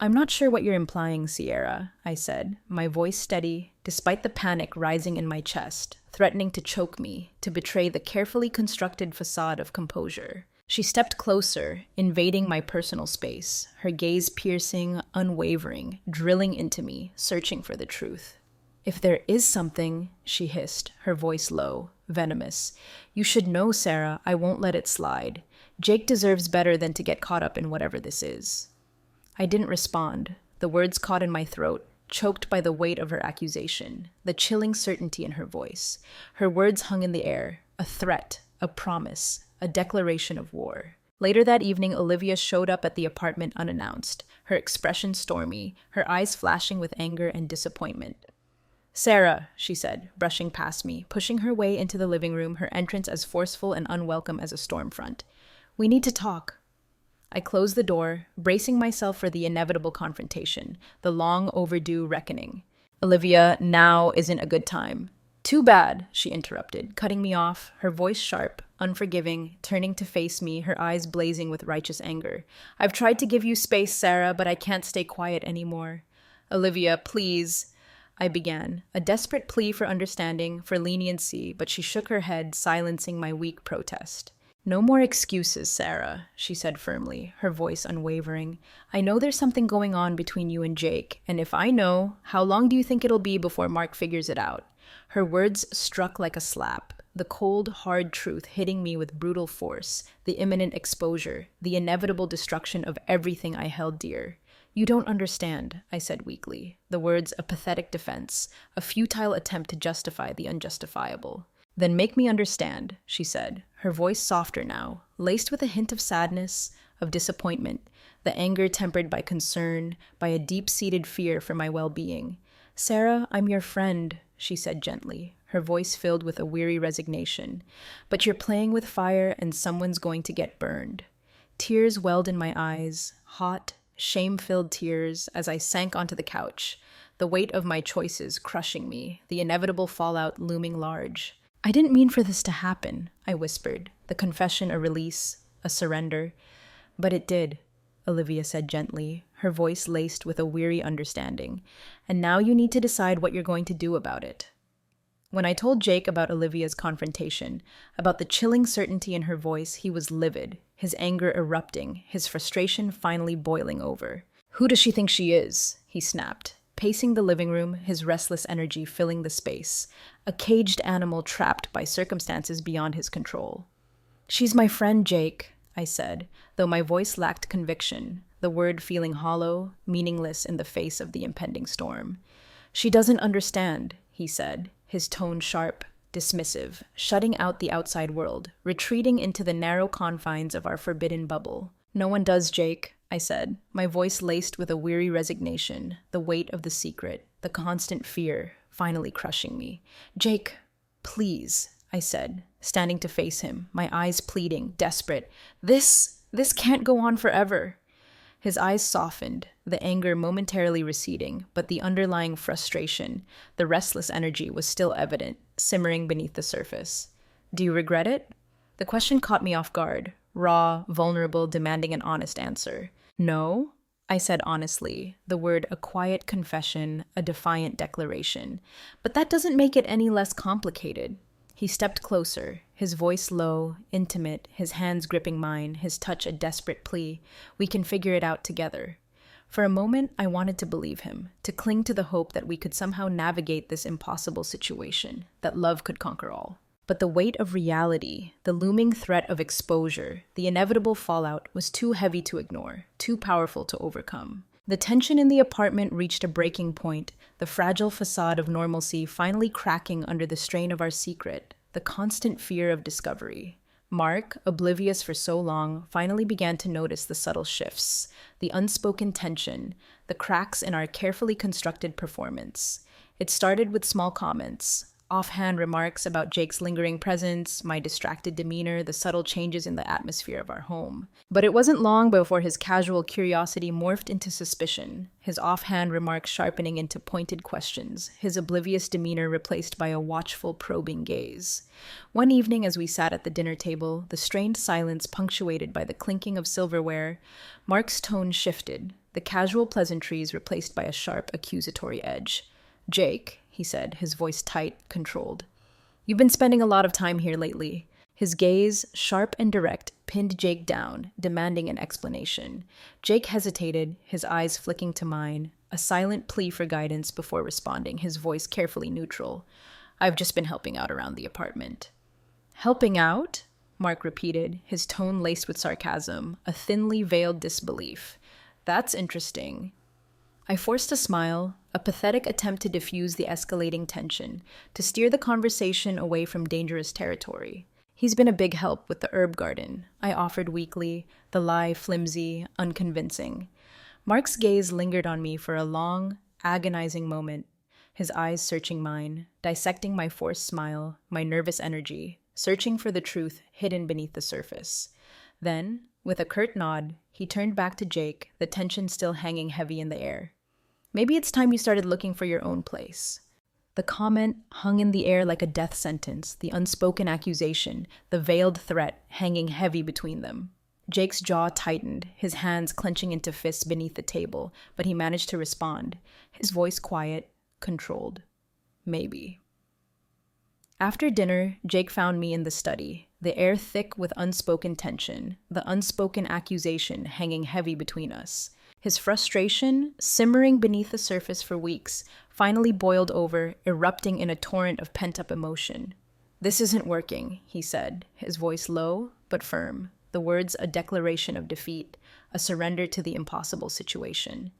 "I'm not sure what you're implying, Sierra," I said, my voice steady, despite the panic rising in my chest, threatening to choke me, to betray the carefully constructed facade of composure. She stepped closer, invading my personal space, her gaze piercing, unwavering, drilling into me, searching for the truth. "If there is something," she hissed, her voice low, venomous. "You should know, Sarah, I won't let it slide. Jake deserves better than to get caught up in whatever this is." I didn't respond. The words caught in my throat, choked by the weight of her accusation, the chilling certainty in her voice. Her words hung in the air, a threat, a promise, a declaration of war. Later that evening, Olivia showed up at the apartment unannounced, her expression stormy, her eyes flashing with anger and disappointment. "Sarah," she said, brushing past me, pushing her way into the living room, her entrance as forceful and unwelcome as a storm front. "We need to talk." I closed the door, bracing myself for the inevitable confrontation, the long overdue reckoning. "Olivia, now isn't a good time." "Too bad," she interrupted, cutting me off, her voice sharp, unforgiving, turning to face me, her eyes blazing with righteous anger. "I've tried to give you space, Sarah, but I can't stay quiet anymore." "Olivia, please," I began, a desperate plea for understanding, for leniency, but she shook her head, silencing my weak protest. "No more excuses, Sarah," she said firmly, her voice unwavering. "I know there's something going on between you and Jake, and if I know, how long do you think it'll be before Mark figures it out?" Her words struck like a slap, the cold, hard truth hitting me with brutal force, the imminent exposure, the inevitable destruction of everything I held dear. "You don't understand," I said weakly, the words a pathetic defense, a futile attempt to justify the unjustifiable. "Then make me understand," she said, her voice softer now, laced with a hint of sadness, of disappointment, the anger tempered by concern, by a deep-seated fear for my well-being. "Sarah, I'm your friend," she said gently, her voice filled with a weary resignation. "But you're playing with fire and someone's going to get burned." Tears welled in my eyes, hot, shame-filled tears, as I sank onto the couch, the weight of my choices crushing me, the inevitable fallout looming large. "I didn't mean for this to happen," I whispered, the confession a release, a surrender. "But it did," Olivia said gently, her voice laced with a weary understanding. "And now you need to decide what you're going to do about it." When I told Jake about Olivia's confrontation, about the chilling certainty in her voice, he was livid, his anger erupting, his frustration finally boiling over. "Who does she think she is?" he snapped, pacing the living room, his restless energy filling the space, a caged animal trapped by circumstances beyond his control. "She's my friend, Jake," I said, though my voice lacked conviction, the word feeling hollow, meaningless in the face of the impending storm. "She doesn't understand," he said, his tone sharp, dismissive, shutting out the outside world, retreating into the narrow confines of our forbidden bubble. "No one does, Jake," I said, my voice laced with a weary resignation, the weight of the secret, the constant fear, finally crushing me. "Jake, please," I said, standing to face him, my eyes pleading, desperate. This can't go on forever." His eyes softened, the anger momentarily receding, but the underlying frustration, the restless energy was still evident, simmering beneath the surface. "Do you regret it?" The question caught me off guard, raw, vulnerable, demanding an honest answer. "No," I said honestly, the word a quiet confession, a defiant declaration. "But that doesn't make it any less complicated." He stepped closer, his voice low, intimate, his hands gripping mine, his touch a desperate plea. "We can figure it out together." For a moment, I wanted to believe him, to cling to the hope that we could somehow navigate this impossible situation, that love could conquer all. But the weight of reality, the looming threat of exposure, the inevitable fallout was too heavy to ignore, too powerful to overcome. The tension in the apartment reached a breaking point, the fragile facade of normalcy finally cracking under the strain of our secret, the constant fear of discovery. Mark, oblivious for so long, finally began to notice the subtle shifts, the unspoken tension, the cracks in our carefully constructed performance. It started with small comments, offhand remarks about Jake's lingering presence, my distracted demeanor, the subtle changes in the atmosphere of our home. But it wasn't long before his casual curiosity morphed into suspicion, his offhand remarks sharpening into pointed questions, his oblivious demeanor replaced by a watchful, probing gaze. One evening as we sat at the dinner table, the strained silence punctuated by the clinking of silverware, Mark's tone shifted, the casual pleasantries replaced by a sharp, accusatory edge. "Jake," he said, his voice tight, controlled. "You've been spending a lot of time here lately." His gaze, sharp and direct, pinned Jake down, demanding an explanation. Jake hesitated, his eyes flicking to mine, a silent plea for guidance before responding, his voice carefully neutral. I've just been helping out around the apartment. Helping out? Mark repeated, his tone laced with sarcasm, a thinly veiled disbelief. That's interesting. I forced a smile, a pathetic attempt to diffuse the escalating tension, to steer the conversation away from dangerous territory. He's been a big help with the herb garden, I offered weakly, the lie flimsy, unconvincing. Mark's gaze lingered on me for a long, agonizing moment, his eyes searching mine, dissecting my forced smile, my nervous energy, searching for the truth hidden beneath the surface. Then, with a curt nod, he turned back to Jake, the tension still hanging heavy in the air. Maybe it's time you started looking for your own place. The comment hung in the air like a death sentence, the unspoken accusation, the veiled threat hanging heavy between them. Jake's jaw tightened, his hands clenching into fists beneath the table, but he managed to respond, his voice quiet, controlled. Maybe. After dinner, Jake found me in the study, the air thick with unspoken tension, the unspoken accusation hanging heavy between us. His frustration, simmering beneath the surface for weeks, finally boiled over, erupting in a torrent of pent-up emotion. "This isn't working," he said, his voice low but firm, the words a declaration of defeat, a surrender to the impossible situation.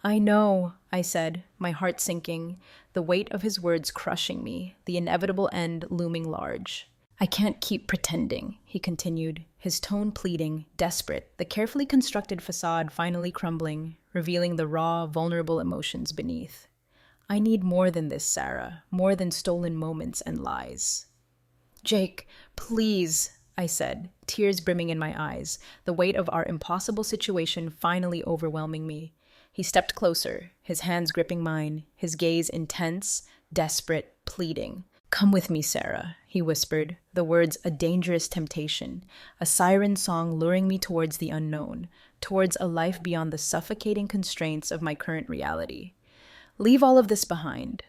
"I know," I said, my heart sinking, the weight of his words crushing me, the inevitable end looming large. "I can't keep pretending," he continued, his tone pleading, desperate, the carefully constructed facade finally crumbling, revealing the raw, vulnerable emotions beneath. "I need more than this, Sarah, more than stolen moments and lies." "Jake, please," I said, tears brimming in my eyes, the weight of our impossible situation finally overwhelming me. He stepped closer, his hands gripping mine, his gaze intense, desperate, pleading. "Come with me, Sarah," he whispered, the words a dangerous temptation, a siren song luring me towards the unknown, towards a life beyond the suffocating constraints of my current reality. "Leave all of this behind."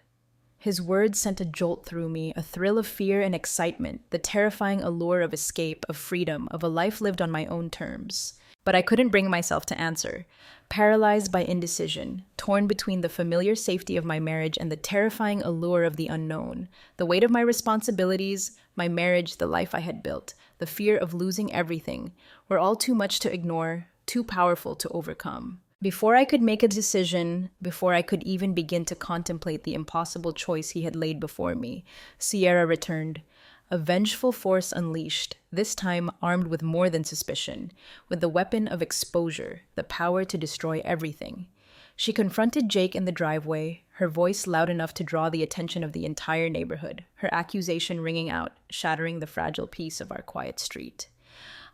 His words sent a jolt through me, a thrill of fear and excitement, the terrifying allure of escape, of freedom, of a life lived on my own terms. But I couldn't bring myself to answer. Paralyzed by indecision, torn between the familiar safety of my marriage and the terrifying allure of the unknown, the weight of my responsibilities, my marriage, the life I had built, the fear of losing everything, were all too much to ignore, too powerful to overcome. Before I could make a decision, before I could even begin to contemplate the impossible choice he had laid before me, Sierra returned, a vengeful force unleashed, this time armed with more than suspicion, with the weapon of exposure, the power to destroy everything. She confronted Jake in the driveway, her voice loud enough to draw the attention of the entire neighborhood, her accusation ringing out, shattering the fragile peace of our quiet street.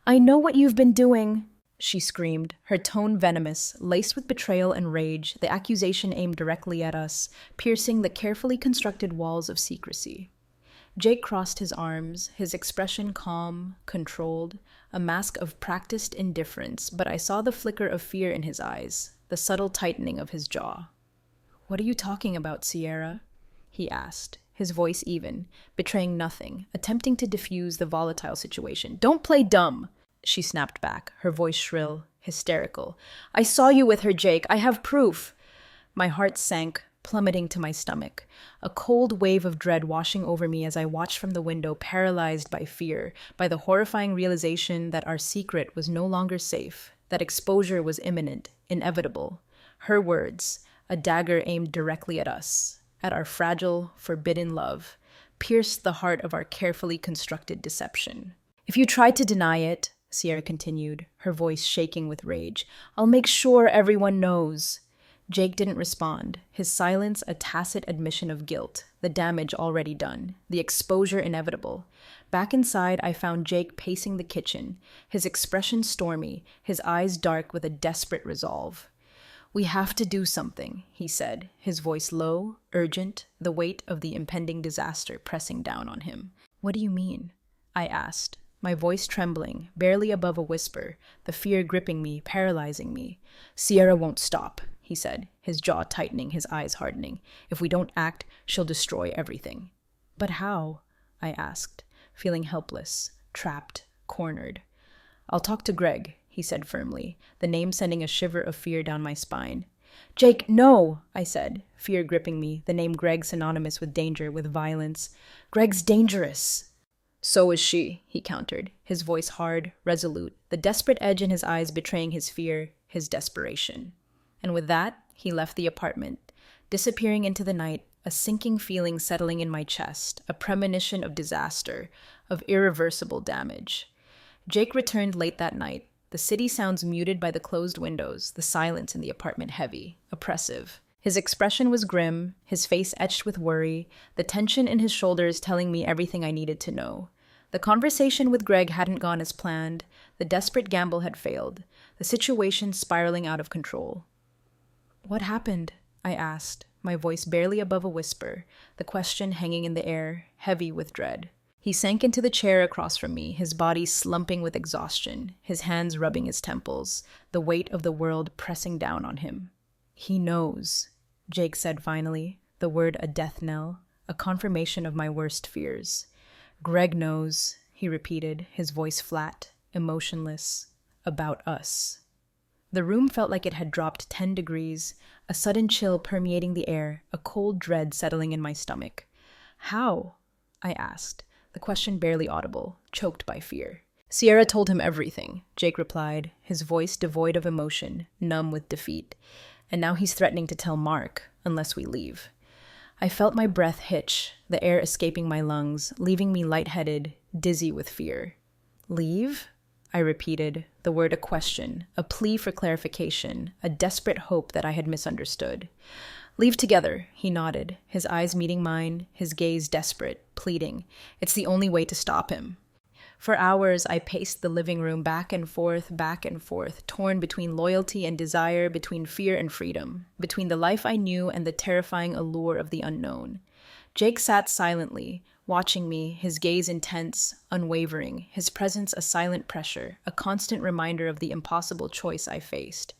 "I know what you've been doing," she screamed, her tone venomous, laced with betrayal and rage, the accusation aimed directly at us, piercing the carefully constructed walls of secrecy. Jake crossed his arms, his expression calm, controlled, a mask of practiced indifference, but I saw the flicker of fear in his eyes, the subtle tightening of his jaw. "What are you talking about, Sierra?" he asked, his voice even, betraying nothing, attempting to diffuse the volatile situation. "Don't play dumb," she snapped back, her voice shrill, hysterical. "I saw you with her, Jake. I have proof." My heart sank, plummeting to my stomach, a cold wave of dread washing over me as I watched from the window, paralyzed by fear, by the horrifying realization that our secret was no longer safe, that exposure was imminent, inevitable. Her words, a dagger aimed directly at us, at our fragile, forbidden love, pierced the heart of our carefully constructed deception. "If you try to deny it," Sierra continued, her voice shaking with rage, "I'll make sure everyone knows." Jake didn't respond, his silence a tacit admission of guilt, the damage already done, the exposure inevitable. Back inside, I found Jake pacing the kitchen, his expression stormy, his eyes dark with a desperate resolve. "We have to do something," he said, his voice low, urgent, the weight of the impending disaster pressing down on him. "What do you mean?" I asked, my voice trembling, barely above a whisper, the fear gripping me, paralyzing me. "Sierra won't stop," he said, his jaw tightening, his eyes hardening. "If we don't act, she'll destroy everything." "But how?" I asked, feeling helpless, trapped, cornered. "I'll talk to Greg," he said firmly, the name sending a shiver of fear down my spine. Jake, no, I said, fear gripping me, the name Greg synonymous with danger, with violence. Greg's dangerous. So is she, he countered, his voice hard, resolute, the desperate edge in his eyes betraying his fear, his desperation. And with that, he left the apartment, disappearing into the night, a sinking feeling settling in my chest, a premonition of disaster, of irreversible damage. Jake returned late that night, the city sounds muted by the closed windows, the silence in the apartment heavy, oppressive. His expression was grim, his face etched with worry, the tension in his shoulders telling me everything I needed to know. The conversation with Greg hadn't gone as planned, the desperate gamble had failed, the situation spiraling out of control. What happened? I asked, my voice barely above a whisper, the question hanging in the air, heavy with dread. He sank into the chair across from me, his body slumping with exhaustion, his hands rubbing his temples, the weight of the world pressing down on him. He knows, Jake said finally, the word a death knell, a confirmation of my worst fears. Greg knows, he repeated, his voice flat, emotionless, about us. The room felt like it had dropped 10 degrees, a sudden chill permeating the air, a cold dread settling in my stomach. How? I asked, the question barely audible, choked by fear. Sierra told him everything, Jake replied, his voice devoid of emotion, numb with defeat. And now he's threatening to tell Mark, unless we leave. I felt my breath hitch, the air escaping my lungs, leaving me lightheaded, dizzy with fear. Leave? I repeated, the word a question, a plea for clarification, a desperate hope that I had misunderstood. Leave together, he nodded, his eyes meeting mine, his gaze desperate, pleading. It's the only way to stop him. For hours, I paced the living room back and forth, torn between loyalty and desire, between fear and freedom, between the life I knew and the terrifying allure of the unknown. Jake sat silently, watching me, his gaze intense, unwavering, his presence a silent pressure, a constant reminder of the impossible choice I faced.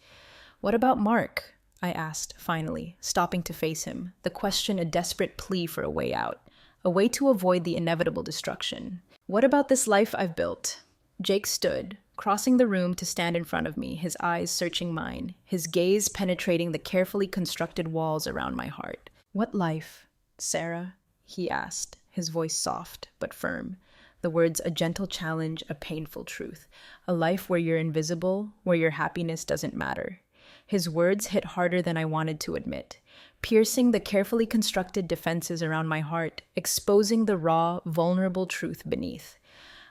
What about Mark? I asked, finally, stopping to face him, the question a desperate plea for a way out, a way to avoid the inevitable destruction. What about this life I've built? Jake stood, crossing the room to stand in front of me, his eyes searching mine, his gaze penetrating the carefully constructed walls around my heart. What life, Sarah? He asked, his voice soft but firm. The words a gentle challenge, a painful truth. A life where you're invisible, where your happiness doesn't matter. His words hit harder than I wanted to admit, piercing the carefully constructed defenses around my heart, exposing the raw, vulnerable truth beneath.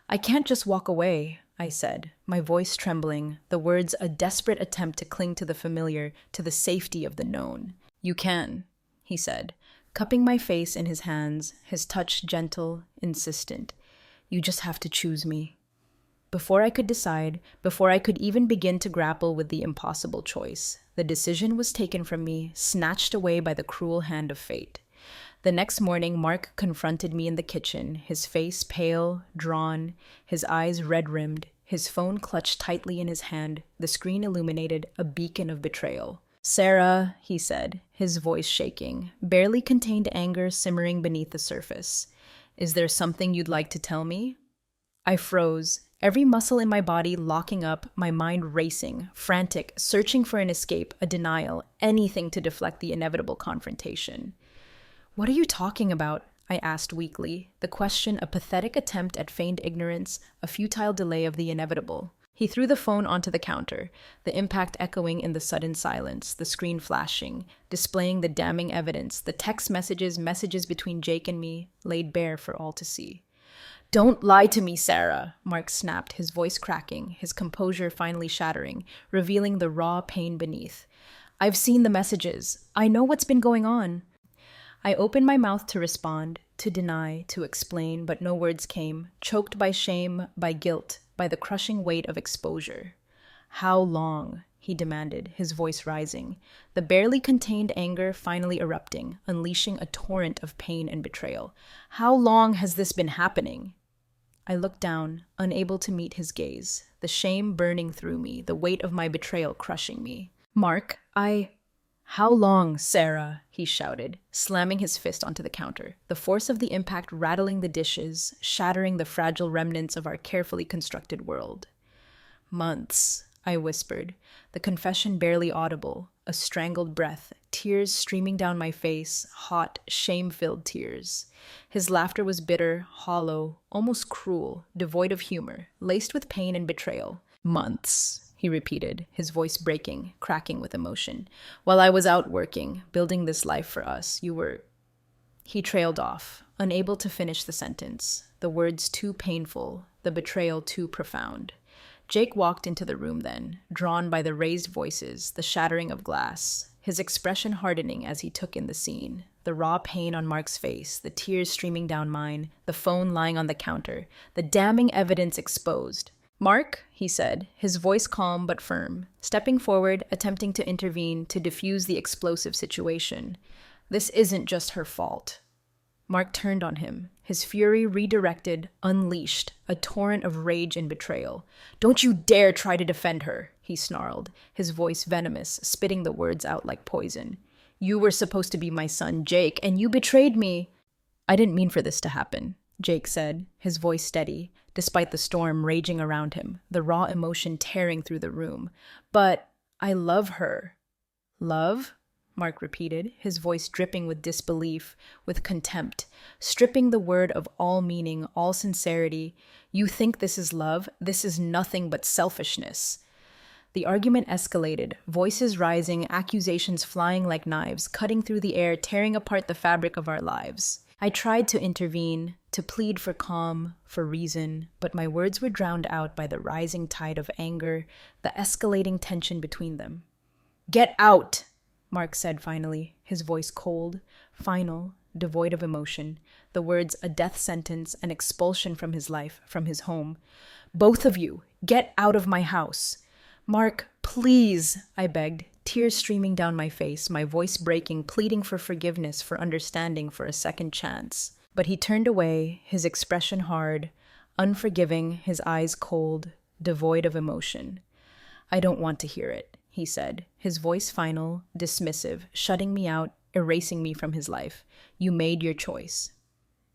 I can't just walk away, I said, my voice trembling, the words a desperate attempt to cling to the familiar, to the safety of the known. You can, he said, cupping my face in his hands, his touch gentle, insistent. You just have to choose me. Before I could decide, before I could even begin to grapple with the impossible choice, the decision was taken from me, snatched away by the cruel hand of fate. The next morning, Mark confronted me in the kitchen, his face pale, drawn, his eyes red-rimmed, his phone clutched tightly in his hand, the screen illuminated, a beacon of betrayal. Sarah, he said, his voice shaking, barely contained anger simmering beneath the surface. Is there something you'd like to tell me? I froze, every muscle in my body locking up, my mind racing, frantic, searching for an escape, a denial, anything to deflect the inevitable confrontation. What are you talking about? I asked weakly, the question a pathetic attempt at feigned ignorance, a futile delay of the inevitable. He threw the phone onto the counter, the impact echoing in the sudden silence, the screen flashing, displaying the damning evidence, the text messages between Jake and me, laid bare for all to see. Don't lie to me, Sarah, Mark snapped, his voice cracking, his composure finally shattering, revealing the raw pain beneath. I've seen the messages. I know what's been going on. I opened my mouth to respond, to deny, to explain, but no words came, choked by shame, by guilt, by the crushing weight of exposure. How long? He demanded, his voice rising, the barely contained anger finally erupting, unleashing a torrent of pain and betrayal. How long has this been happening? I looked down, unable to meet his gaze, the shame burning through me, the weight of my betrayal crushing me. Mark, How long, Sarah? He shouted, slamming his fist onto the counter, the force of the impact rattling the dishes, shattering the fragile remnants of our carefully constructed world. Months, I whispered, the confession barely audible, a strangled breath, tears streaming down my face, hot, shame-filled tears. His laughter was bitter, hollow, almost cruel, devoid of humor, laced with pain and betrayal. Months, he repeated, his voice breaking, cracking with emotion. While I was out working, building this life for us, you were... He trailed off, unable to finish the sentence, the words too painful, the betrayal too profound. Jake walked into the room then, drawn by the raised voices, the shattering of glass, his expression hardening as he took in the scene, the raw pain on Mark's face, the tears streaming down mine, the phone lying on the counter, the damning evidence exposed. "Mark," he said, his voice calm but firm, stepping forward, attempting to intervene to diffuse the explosive situation. "This isn't just her fault." Mark turned on him, his fury redirected, unleashed, a torrent of rage and betrayal. "Don't you dare try to defend her," he snarled, his voice venomous, spitting the words out like poison. "You were supposed to be my son, Jake, and you betrayed me." "I didn't mean for this to happen," Jake said, his voice steady, despite the storm raging around him, the raw emotion tearing through the room. "But I love her." "Love?" Mark repeated, his voice dripping with disbelief, with contempt, stripping the word of all meaning, all sincerity. "You think this is love? This is nothing but selfishness." The argument escalated, voices rising, accusations flying like knives, cutting through the air, tearing apart the fabric of our lives. I tried to intervene, to plead for calm, for reason, but my words were drowned out by the rising tide of anger, the escalating tension between them. "Get out!" Mark said finally, his voice cold, final, devoid of emotion, the words a death sentence, an expulsion from his life, from his home. "Both of you, get out of my house." "Mark, please," I begged, tears streaming down my face, my voice breaking, pleading for forgiveness, for understanding, for a second chance. But he turned away, his expression hard, unforgiving, his eyes cold, devoid of emotion. "I don't want to hear it," he said, his voice final, dismissive, shutting me out, erasing me from his life. "You made your choice."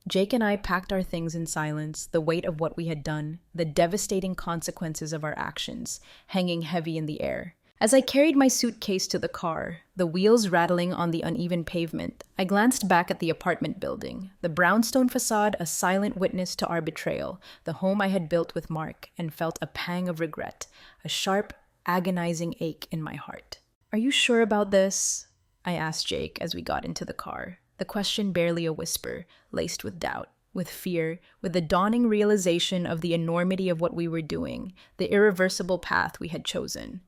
Jake and I packed our things in silence, the weight of what we had done, the devastating consequences of our actions, hanging heavy in the air. As I carried my suitcase to the car, the wheels rattling on the uneven pavement, I glanced back at the apartment building, the brownstone facade a silent witness to our betrayal, the home I had built with Mark, and felt a pang of regret, a sharp, agonizing ache in my heart. "Are you sure about this?" I asked Jake as we got into the car, the question barely a whisper, laced with doubt, with fear, with the dawning realization of the enormity of what we were doing, the irreversible path we had chosen.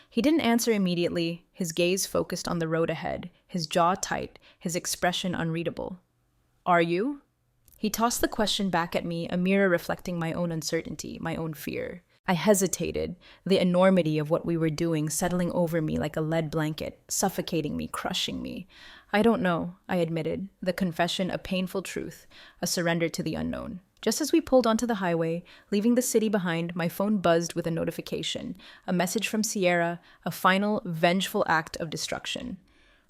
He didn't answer immediately, his gaze focused on the road ahead, his jaw tight, his expression unreadable. "Are you?" He tossed the question back at me, a mirror reflecting my own uncertainty, my own fear. I hesitated, the enormity of what we were doing settling over me like a lead blanket, suffocating me, crushing me. "I don't know," I admitted, the confession a painful truth, a surrender to the unknown. Just as we pulled onto the highway, leaving the city behind, my phone buzzed with a notification, a message from Sierra, a final, vengeful act of destruction.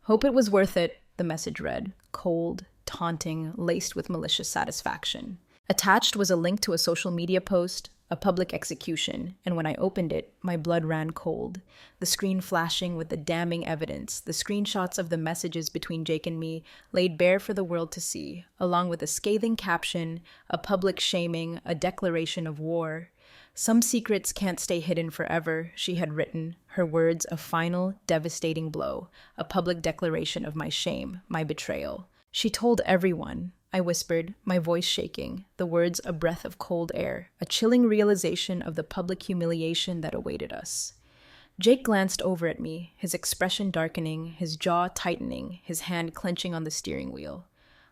"Hope it was worth it," the message read, cold, taunting, laced with malicious satisfaction. Attached was a link to a social media post, a public execution, and when I opened it, my blood ran cold. The screen flashing with the damning evidence, the screenshots of the messages between Jake and me laid bare for the world to see, along with a scathing caption, a public shaming, a declaration of war. "Some secrets can't stay hidden forever," she had written, her words a final, devastating blow, a public declaration of my shame, my betrayal. "She told everyone," I whispered, my voice shaking, the words a breath of cold air, a chilling realization of the public humiliation that awaited us. Jake glanced over at me, his expression darkening, his jaw tightening, his hand clenching on the steering wheel.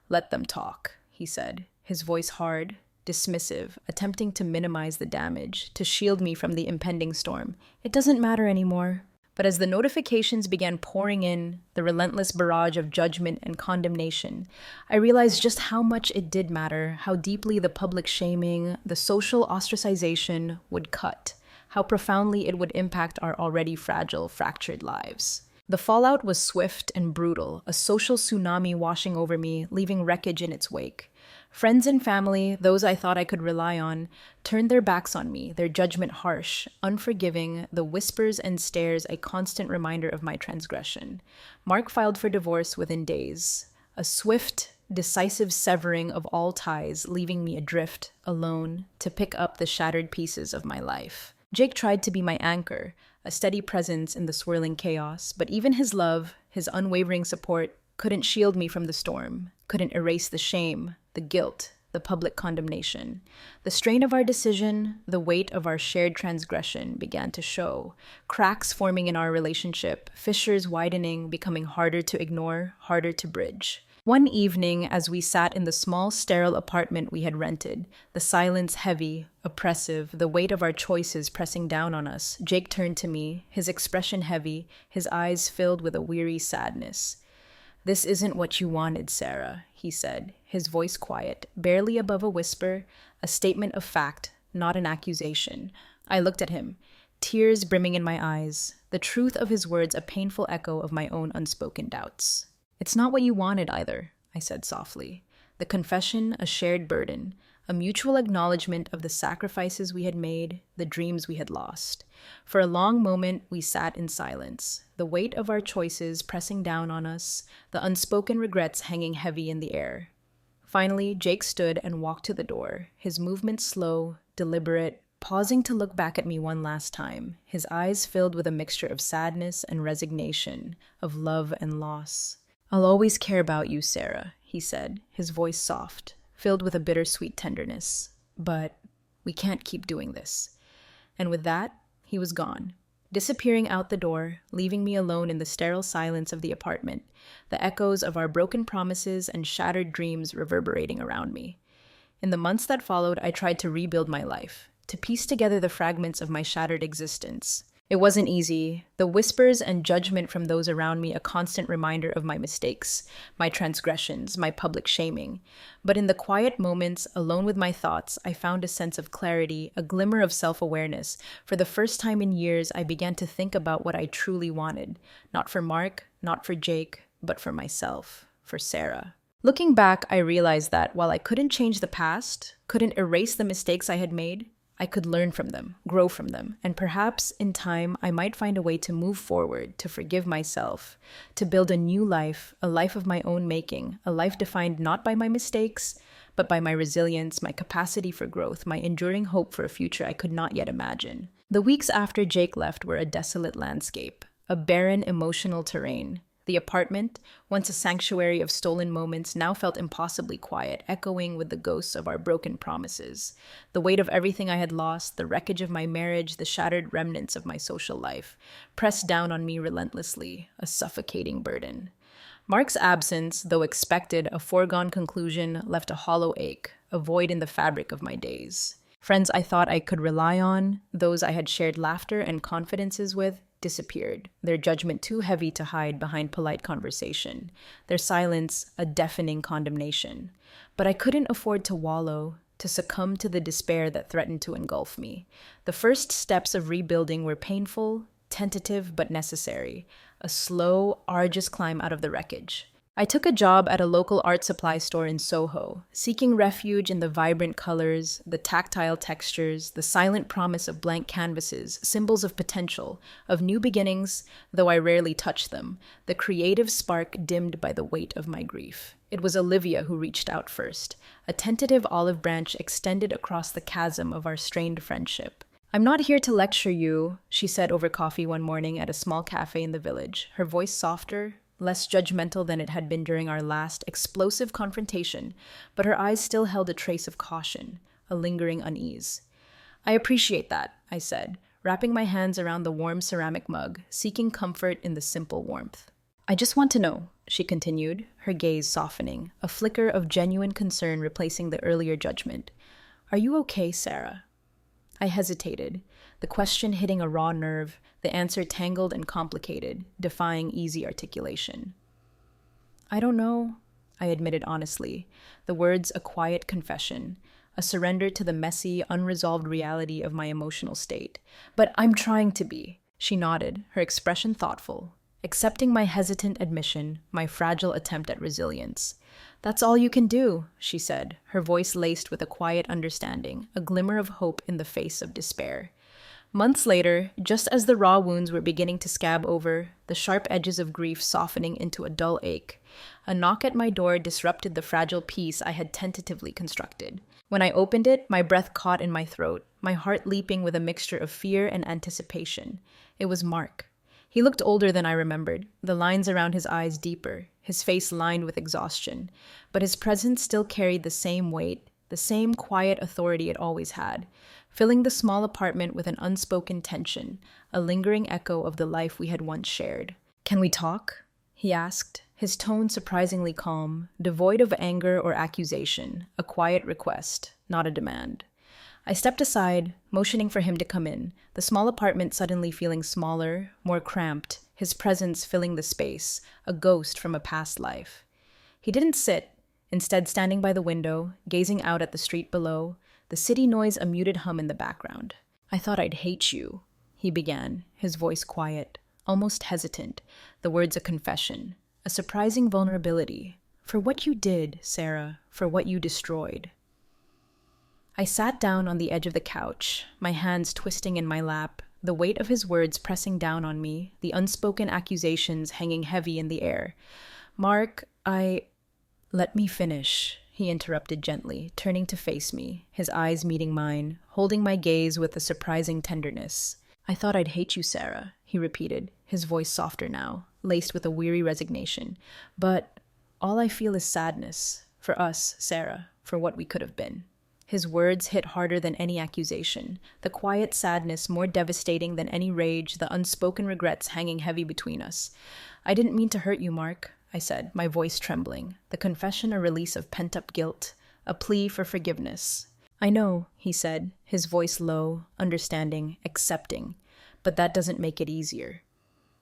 "Let them talk," he said, his voice hard, dismissive, attempting to minimize the damage, to shield me from the impending storm. "It doesn't matter anymore." But as the notifications began pouring in, the relentless barrage of judgment and condemnation, I realized just how much it did matter, how deeply the public shaming, the social ostracization would cut, how profoundly it would impact our already fragile, fractured lives. The fallout was swift and brutal, a social tsunami washing over me, leaving wreckage in its wake. Friends and family, those I thought I could rely on, turned their backs on me, their judgment harsh, unforgiving, the whispers and stares a constant reminder of my transgression. Mark filed for divorce within days. A swift, decisive severing of all ties, leaving me adrift, alone, to pick up the shattered pieces of my life. Jake tried to be my anchor, a steady presence in the swirling chaos, but even his love, his unwavering support, couldn't shield me from the storm, couldn't erase the shame, the guilt, the public condemnation. The strain of our decision, the weight of our shared transgression began to show, cracks forming in our relationship, fissures widening, becoming harder to ignore, harder to bridge. One evening, as we sat in the small, sterile apartment we had rented, the silence heavy, oppressive, the weight of our choices pressing down on us, Jake turned to me, his expression heavy, his eyes filled with a weary sadness. "This isn't what you wanted, Sarah," he said, his voice quiet, barely above a whisper, a statement of fact, not an accusation. I looked at him, tears brimming in my eyes, the truth of his words a painful echo of my own unspoken doubts. "It's not what you wanted either," I said softly. The confession, a shared burden, a mutual acknowledgement of the sacrifices we had made, the dreams we had lost. For a long moment, we sat in silence, the weight of our choices pressing down on us, the unspoken regrets hanging heavy in the air. Finally, Jake stood and walked to the door, his movements slow, deliberate, pausing to look back at me one last time, his eyes filled with a mixture of sadness and resignation, of love and loss. "I'll always care about you, Sarah," he said, his voice soft, filled with a bittersweet tenderness. "But we can't keep doing this." And with that, he was gone, disappearing out the door, leaving me alone in the sterile silence of the apartment, the echoes of our broken promises and shattered dreams reverberating around me. In the months that followed, I tried to rebuild my life, to piece together the fragments of my shattered existence. It wasn't easy. The whispers and judgment from those around me a constant reminder of my mistakes, my transgressions, my public shaming. But in the quiet moments, alone with my thoughts, I found a sense of clarity, a glimmer of self-awareness. For the first time in years, I began to think about what I truly wanted. Not for Mark, not for Jake, but for myself, for Sarah. Looking back, I realized that while I couldn't change the past, couldn't erase the mistakes I had made, I could learn from them, grow from them, and perhaps in time I might find a way to move forward, to forgive myself, to build a new life, a life of my own making, a life defined not by my mistakes, but by my resilience, my capacity for growth, my enduring hope for a future I could not yet imagine. The weeks after Jake left were a desolate landscape, a barren emotional terrain. The apartment, once a sanctuary of stolen moments, now felt impossibly quiet, echoing with the ghosts of our broken promises. The weight of everything I had lost, the wreckage of my marriage, the shattered remnants of my social life, pressed down on me relentlessly, a suffocating burden. Mark's absence, though expected, a foregone conclusion, left a hollow ache, a void in the fabric of my days. Friends I thought I could rely on, those I had shared laughter and confidences with, disappeared, their judgment too heavy to hide behind polite conversation, their silence a deafening condemnation. But I couldn't afford to wallow, to succumb to the despair that threatened to engulf me. The first steps of rebuilding were painful, tentative, but necessary, a slow, arduous climb out of the wreckage. I took a job at a local art supply store in Soho, seeking refuge in the vibrant colors, the tactile textures, the silent promise of blank canvases, symbols of potential, of new beginnings, though I rarely touched them, the creative spark dimmed by the weight of my grief. It was Olivia who reached out first, a tentative olive branch extended across the chasm of our strained friendship. "I'm not here to lecture you," she said over coffee one morning at a small cafe in the village, her voice softer, less judgmental than it had been during our last explosive confrontation, but her eyes still held a trace of caution, a lingering unease. "I appreciate that," I said, wrapping my hands around the warm ceramic mug, seeking comfort in the simple warmth. "I just want to know," she continued, her gaze softening, a flicker of genuine concern replacing the earlier judgment. "Are you okay, Sarah?" I hesitated, the question hitting a raw nerve, the answer tangled and complicated, defying easy articulation. "I don't know," I admitted honestly, the words a quiet confession, a surrender to the messy, unresolved reality of my emotional state. "But I'm trying to be." She nodded, her expression thoughtful. accepting my hesitant admission, my fragile attempt at resilience. "That's all you can do," she said, her voice laced with a quiet understanding, a glimmer of hope in the face of despair. Months later, just as the raw wounds were beginning to scab over, the sharp edges of grief softening into a dull ache, a knock at my door disrupted the fragile peace I had tentatively constructed. When I opened it, my breath caught in my throat, my heart leaping with a mixture of fear and anticipation. It was Mark. He looked older than I remembered, the lines around his eyes deeper, his face lined with exhaustion, but his presence still carried the same weight, the same quiet authority it always had, filling the small apartment with an unspoken tension, a lingering echo of the life we had once shared. "Can we talk?" he asked, his tone surprisingly calm, devoid of anger or accusation, a quiet request, not a demand. I stepped aside, motioning for him to come in, the small apartment suddenly feeling smaller, more cramped, his presence filling the space, a ghost from a past life. He didn't sit, instead standing by the window, gazing out at the street below, the city noise a muted hum in the background. "I thought I'd hate you," he began, his voice quiet, almost hesitant, the words a confession, a surprising vulnerability. "For what you did, Sarah, for what you destroyed." I sat down on the edge of the couch, my hands twisting in my lap, the weight of his words pressing down on me, the unspoken accusations hanging heavy in the air. "Mark, Let me finish," he interrupted gently, turning to face me, his eyes meeting mine, holding my gaze with a surprising tenderness. "I thought I'd hate you, Sarah," he repeated, his voice softer now, laced with a weary resignation. "But all I feel is sadness, for us, Sarah, for what we could have been." His words hit harder than any accusation, the quiet sadness more devastating than any rage, the unspoken regrets hanging heavy between us. "I didn't mean to hurt you, Mark," I said, my voice trembling, the confession a release of pent-up guilt, a plea for forgiveness. "I know," he said, his voice low, understanding, accepting, "but that doesn't make it easier."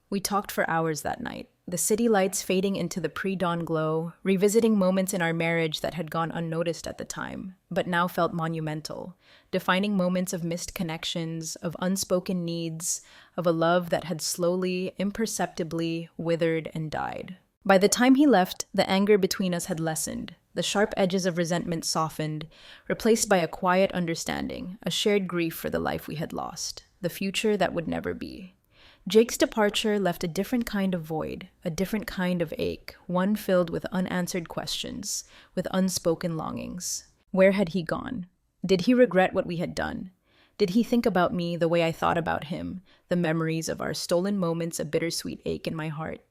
We talked for hours that night, the city lights fading into the pre-dawn glow, revisiting moments in our marriage that had gone unnoticed at the time, but now felt monumental, defining moments of missed connections, of unspoken needs, of a love that had slowly, imperceptibly withered and died. By the time he left, the anger between us had lessened, the sharp edges of resentment softened, replaced by a quiet understanding, a shared grief for the life we had lost, the future that would never be. Jake's departure left a different kind of void, a different kind of ache, one filled with unanswered questions, with unspoken longings. Where had he gone? Did he regret what we had done? Did he think about me the way I thought about him, the memories of our stolen moments a bittersweet ache in my heart?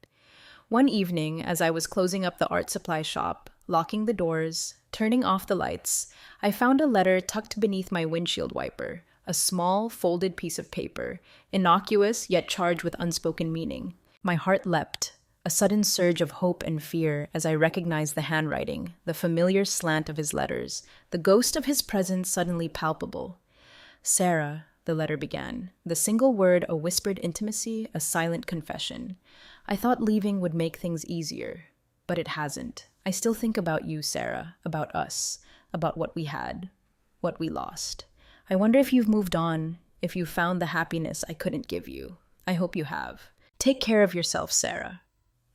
One evening, as I was closing up the art supply shop, locking the doors, turning off the lights, I found a letter tucked beneath my windshield wiper, a small, folded piece of paper, innocuous yet charged with unspoken meaning. My heart leapt, a sudden surge of hope and fear as I recognized the handwriting, the familiar slant of his letters, the ghost of his presence suddenly palpable. "Sarah," the letter began, the single word a whispered intimacy, a silent confession. "I thought leaving would make things easier, but it hasn't. I still think about you, Sarah, about us, about what we had, what we lost. I wonder if you've moved on, if you've found the happiness I couldn't give you. I hope you have. Take care of yourself, Sarah."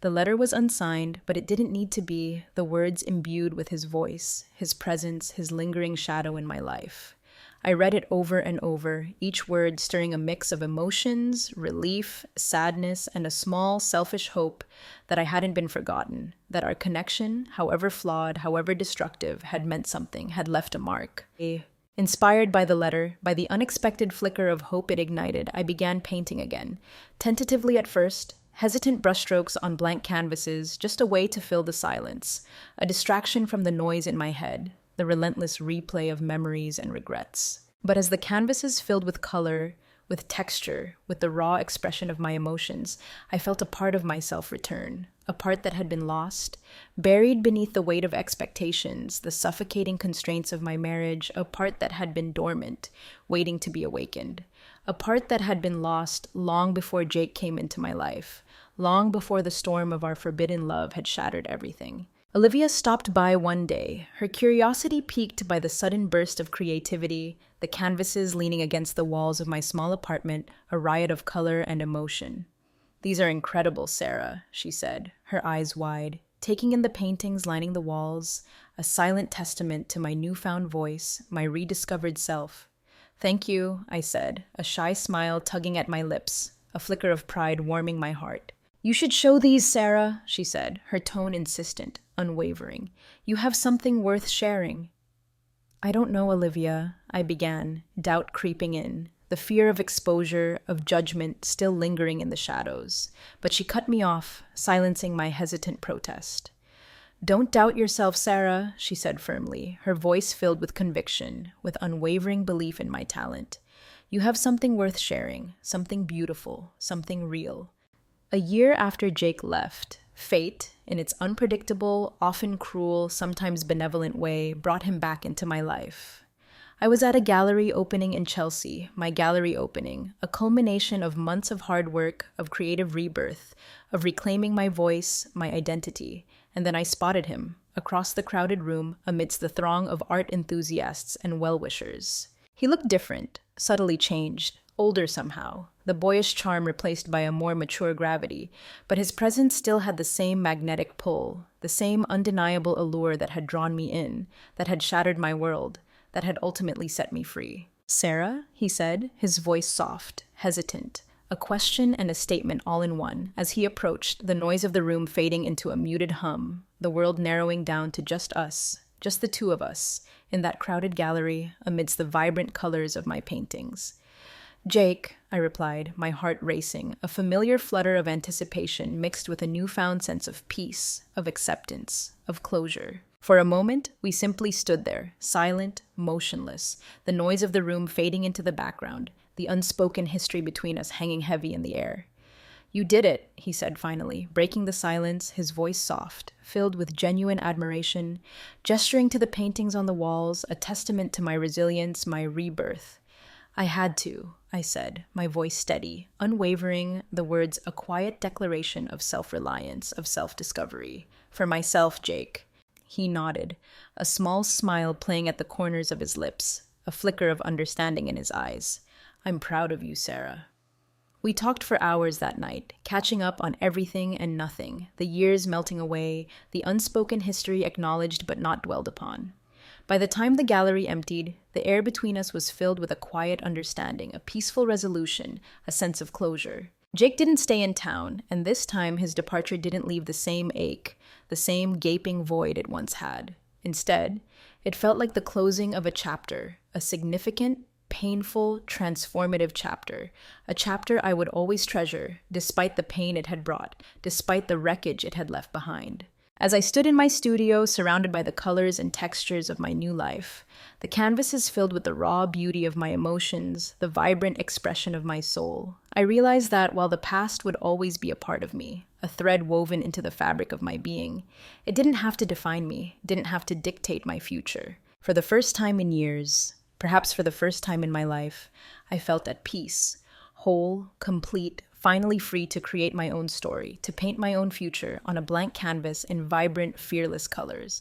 The letter was unsigned, but it didn't need to be, the words imbued with his voice, his presence, his lingering shadow in my life. I read it over and over, each word stirring a mix of emotions, relief, sadness, and a small, selfish hope that I hadn't been forgotten, that our connection, however flawed, however destructive, had meant something, had left a mark. Inspired by the letter, by the unexpected flicker of hope it ignited, I began painting again, tentatively at first, hesitant brushstrokes on blank canvases, just a way to fill the silence, a distraction from the noise in my head, the relentless replay of memories and regrets. But as the canvases filled with color, with texture, with the raw expression of my emotions, I felt a part of myself return, a part that had been lost, buried beneath the weight of expectations, the suffocating constraints of my marriage, a part that had been dormant, waiting to be awakened, a part that had been lost long before Jake came into my life, long before the storm of our forbidden love had shattered everything. Olivia stopped by one day, her curiosity piqued by the sudden burst of creativity, the canvases leaning against the walls of my small apartment, a riot of color and emotion. "These are incredible, Sarah," she said, her eyes wide, taking in the paintings lining the walls, a silent testament to my newfound voice, my rediscovered self. "Thank you," I said, a shy smile tugging at my lips, a flicker of pride warming my heart. "You should show these, Sarah," she said, her tone insistent, unwavering. "You have something worth sharing." "I don't know, Olivia," I began, doubt creeping in, the fear of exposure, of judgment still lingering in the shadows. But she cut me off, silencing my hesitant protest. "Don't doubt yourself, Sarah," she said firmly, her voice filled with conviction, with unwavering belief in my talent. "You have something worth sharing, something beautiful, something real." A year after Jake left, fate, in its unpredictable, often cruel, sometimes benevolent way, brought him back into my life. I was at a gallery opening in Chelsea, my gallery opening, a culmination of months of hard work, of creative rebirth, of reclaiming my voice, my identity, and then I spotted him, across the crowded room, amidst the throng of art enthusiasts and well-wishers. He looked different, subtly changed, older somehow, the boyish charm replaced by a more mature gravity, but his presence still had the same magnetic pull, the same undeniable allure that had drawn me in, that had shattered my world, that had ultimately set me free. "Sarah?" he said, his voice soft, hesitant, a question and a statement all in one, as he approached, the noise of the room fading into a muted hum, the world narrowing down to just us, just the two of us, in that crowded gallery, amidst the vibrant colors of my paintings. "Jake," I replied, my heart racing, a familiar flutter of anticipation mixed with a newfound sense of peace, of acceptance, of closure. For a moment, we simply stood there, silent, motionless, the noise of the room fading into the background, the unspoken history between us hanging heavy in the air. "You did it," he said finally, breaking the silence, his voice soft, filled with genuine admiration, gesturing to the paintings on the walls, a testament to my resilience, my rebirth. "I had to," I said, my voice steady, unwavering, the words a quiet declaration of self-reliance, of self-discovery. "For myself, Jake." He nodded, a small smile playing at the corners of his lips, a flicker of understanding in his eyes. "I'm proud of you, Sarah." We talked for hours that night, catching up on everything and nothing, the years melting away, the unspoken history acknowledged but not dwelled upon. By the time the gallery emptied, the air between us was filled with a quiet understanding, a peaceful resolution, a sense of closure. Jake didn't stay in town, and this time his departure didn't leave the same ache, the same gaping void it once had. Instead, it felt like the closing of a chapter, a significant, painful, transformative chapter, a chapter I would always treasure, despite the pain it had brought, despite the wreckage it had left behind. As I stood in my studio, surrounded by the colors and textures of my new life, the canvases filled with the raw beauty of my emotions, the vibrant expression of my soul, I realized that while the past would always be a part of me, a thread woven into the fabric of my being, it didn't have to define me, didn't have to dictate my future. For the first time in years, perhaps for the first time in my life, I felt at peace, whole, complete, finally free to create my own story, to paint my own future on a blank canvas in vibrant, fearless colors.